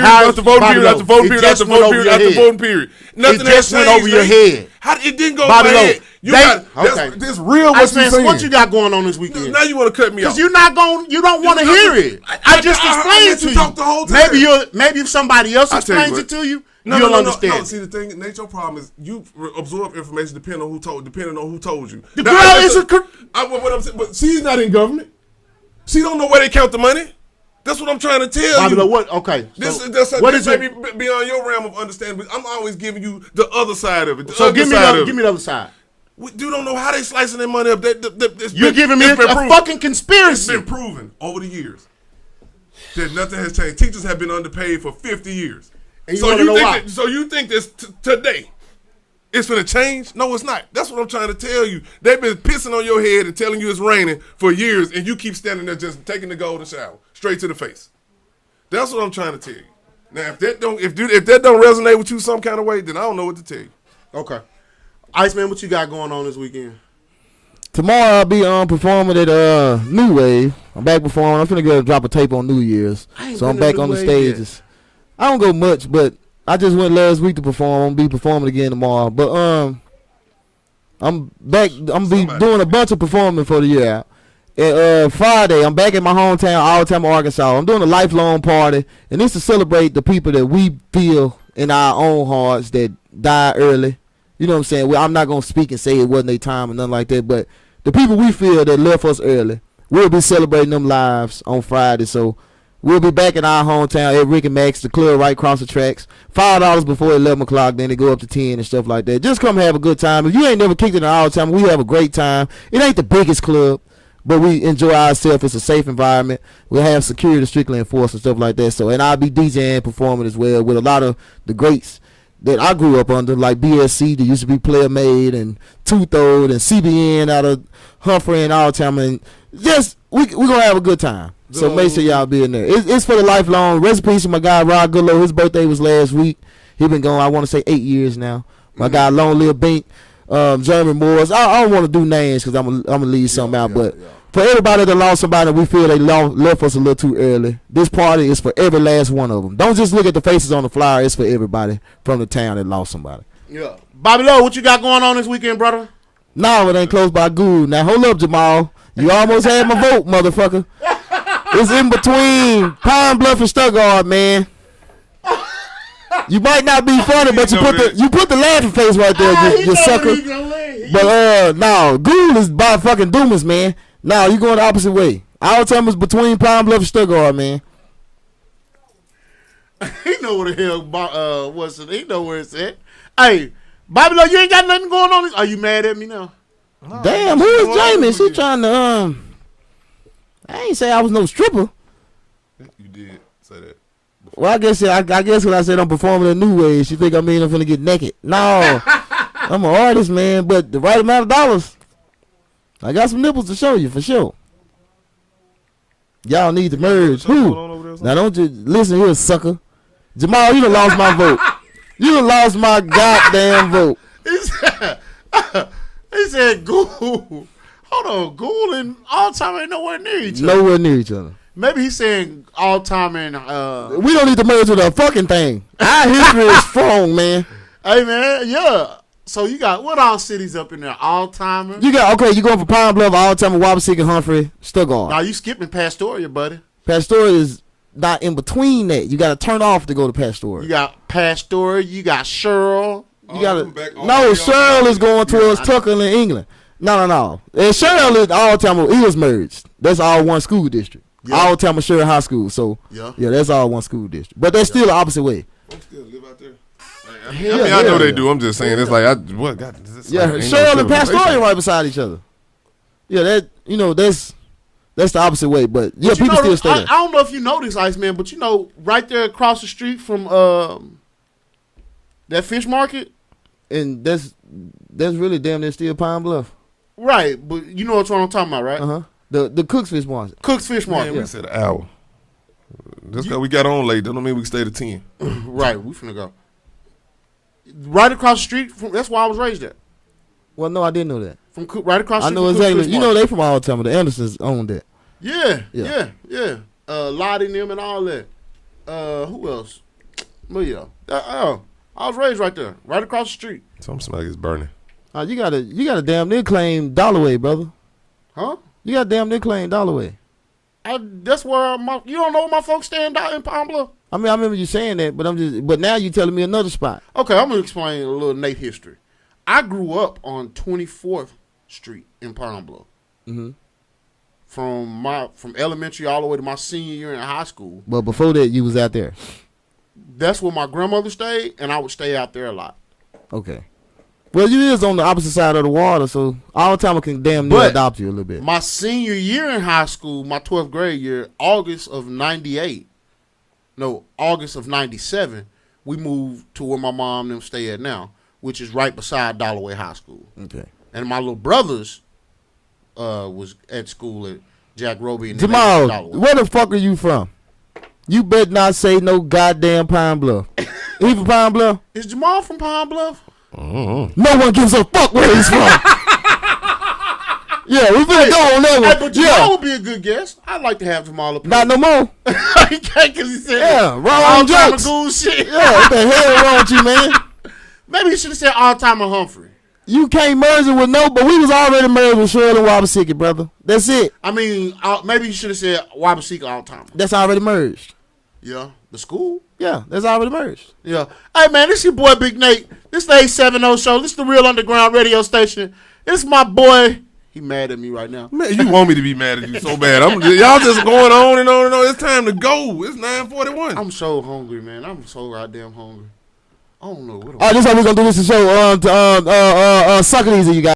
after voting period after voting period after voting period after voting period. Nothing has changed. Went over your head. It didn't go Bobby over my Lowe, head. This real what you saying. What you got going on this weekend? Now you want to cut me off. Because you don't want to hear it. I just explained to you. Talk the whole time. Maybe if somebody else explains it to you, you'll understand. No, see the thing, Nate, your problem is you absorb information depending on who told you. The girl is what I'm saying, but she's not in government. She don't know where they count the money. That's what I'm trying to tell you. What? Okay. This what is maybe beyond your realm of understanding. But I'm always giving you the other side of it. So give me the other side. You don't know how they slicing their money up. You're giving me a fucking conspiracy. It's been proven over the years that nothing has changed. Teachers have been underpaid for 50 years. And you think this today it's going to change? No, it's not. That's what I'm trying to tell you. They've been pissing on your head and telling you it's raining for years, and you keep standing there just taking the golden shower straight to the face. That's what I'm trying to tell you. Now, if that don't resonate with you some kind of way, then I don't know what to tell you. Okay. Iceman, what you got going on this weekend? Tomorrow I'll be performing at New Wave. I'm back performing. I'm finna go drop a tape on New Year's, so I'm back on the stages. Yet. I don't go much, but I just went last week to perform. I'm gonna be performing again tomorrow. But I'm back. I'm be doing a bunch of performing for the year out. And Friday, I'm back in my hometown, Alabama, Arkansas. I'm doing a lifelong party, and this to celebrate the people that we feel in our own hearts that died early. You know what I'm saying? Well, I'm not gonna speak and say it wasn't their time or nothing like that, but the people we feel that left us early, we'll be celebrating them lives on Friday. So we'll be back in our hometown at Rick and Max, the club right across the tracks. $5 before 11 o'clock, then they go up to 10 and stuff like that. Just come have a good time. If you ain't never kicked it in all the time, we have a great time. It ain't the biggest club, but we enjoy ourselves. It's a safe environment. We'll have security strictly enforced and stuff like that. So, and I'll be DJing, performing as well with a lot of the greats that I grew up under, like BSC, that used to be Player Made, and Two-Throat, and CBN out of Humphrey and Alabama. And just, we're going to have a good time. So make sure y'all be in there. It's for the lifelong. Rest in peace to my guy, Rod Goodlow. His birthday was last week. He been going, I want to say, 8 years now. My guy, Long Live Bink, Jeremy Morris. I don't want to do names because I'm going to leave something out. But for everybody that lost somebody, we feel they left us a little too early. This party is for every last one of them. Don't just look at the faces on the flyer. It's for everybody from the town that lost somebody. Yeah. Bobby Lowe, what you got going on this weekend, brother? No, it ain't close by Ghoul. Now, hold up, Jamal. You almost had my vote, motherfucker. It's in between Pine Bluff and Stuttgart, man. You might not be funny, but you put the laughing face right there, you sucker. But no, Ghoul is by fucking Dumas, man. No, you going the opposite way. I'll tell him it's between Pine Bluff and Stuttgart, man. He know where the hell what's it? He know where it's at. Hey, Bobby Lowe, you ain't got nothing going on. Are you mad at me now? No, damn, who is James? He trying to I ain't say I was no stripper. You did say that. Well, I guess when I said I'm performing a New Wave, she think I'm finna get naked. No, I'm an artist, man. But the right amount of dollars, I got some nipples to show you for sure. Y'all need to merge. Who? Now don't you listen here, sucker. Jamal, you done lost my vote. You done lost my goddamn vote. He said, "Ghoul." Hold on, Ghoul and Alzheimer ain't nowhere near each other. Nowhere near each other. Maybe he's saying Alzheimer and we don't need to merge with a fucking thing. Our history is strong, man. Hey, man, yeah. So you got what all cities up in there? Alzheimer. You going for Pine Bluff, Alzheimer, Wabaseke, Humphrey, Stuttgart. Now you skipping Pastoria, buddy. Pastoria is not in between that. You got to turn off to go to Pastoria. You got Pastoria. You got Sherrill. You got to. No, Sherrill is going towards Tucker in England. No. And Sherrill is Alzheimer. It was merged. That's all one school district. Yeah. Alzheimer Sherrill High School. So yeah, that's all one school district. But that's still the opposite way. I'm still live out there. I know they do. I'm just saying it's like Sherrill and Pastoria right beside each other. Yeah, that's the opposite way. But yeah, people still stay there. I don't know if you know this, Iceman, but right there across the street from that fish market, and that's really damn near still Pine Bluff. Right, but you know what I'm talking about, right? The Cook's Fish Market. Cook's Fish Market. Man, we said an hour. Just because we got on late, that don't mean we can stay to 10. Right, we finna go. Right across the street from. That's where I was raised at. Well, no, I didn't know that. Right across the street. I know exactly. You know they from Alabama. The Andersons owned that. Yeah. Lottie and them and all that. Who else? But yeah. I was raised right there, right across the street. Something like it's burning. You gotta damn near claim Dollaway, brother. Huh? You got damn near claim Dollaway. That's where you don't know where my folks stand out in Pine Bluff? I mean, I remember you saying that, but now you telling me another spot. Okay, I'm gonna explain a little Nate history. I grew up on 24th Street in Pine Bluff. Mm-hmm. From elementary all the way to my senior year in high school. But before that, you was out there. That's where my grandmother stayed, and I would stay out there a lot. Okay. Well, you is on the opposite side of the water, so all the time I can damn near adopt you a little bit. My senior year in high school, my 12th grade year, August of 97, we moved to where my mom and them stay at now, which is right beside Dollaway High School. Okay. And my little brothers was at school at Jack Roby and Jamal, Dollaway. where the fuck are you from? You better not say no goddamn Pine Bluff. He from Pine Bluff? Is Jamal from Pine Bluff? No one gives a fuck where he's from. Yeah, we finna go on that one. Hey, but Jamal would be a good guest. I'd like to have Jamal up here. Not no more. He can't because he said wrong all-time jokes. Goon shit. Yeah, what the hell wrong with you, man? Maybe he should have said all-timer Humphrey. You can't merge it with but we was already merged with Shirley Wabasiki, brother. That's it. I mean, maybe you should have said Wabasika all-timer. That's already merged. Yeah, the school. Yeah, that's already merged. Yeah. Hey, man, this your boy Big Nate. This the 870 show. This the Real Underground radio station. This my boy. He mad at me right now. Man, you want me to be mad at you so bad. Y'all just going on and on and on. It's time to go. It's 9:41. I'm so hungry, man. I'm so goddamn hungry. I don't know what. All right, this is how we're gonna do this show. Suck it easy, you guys.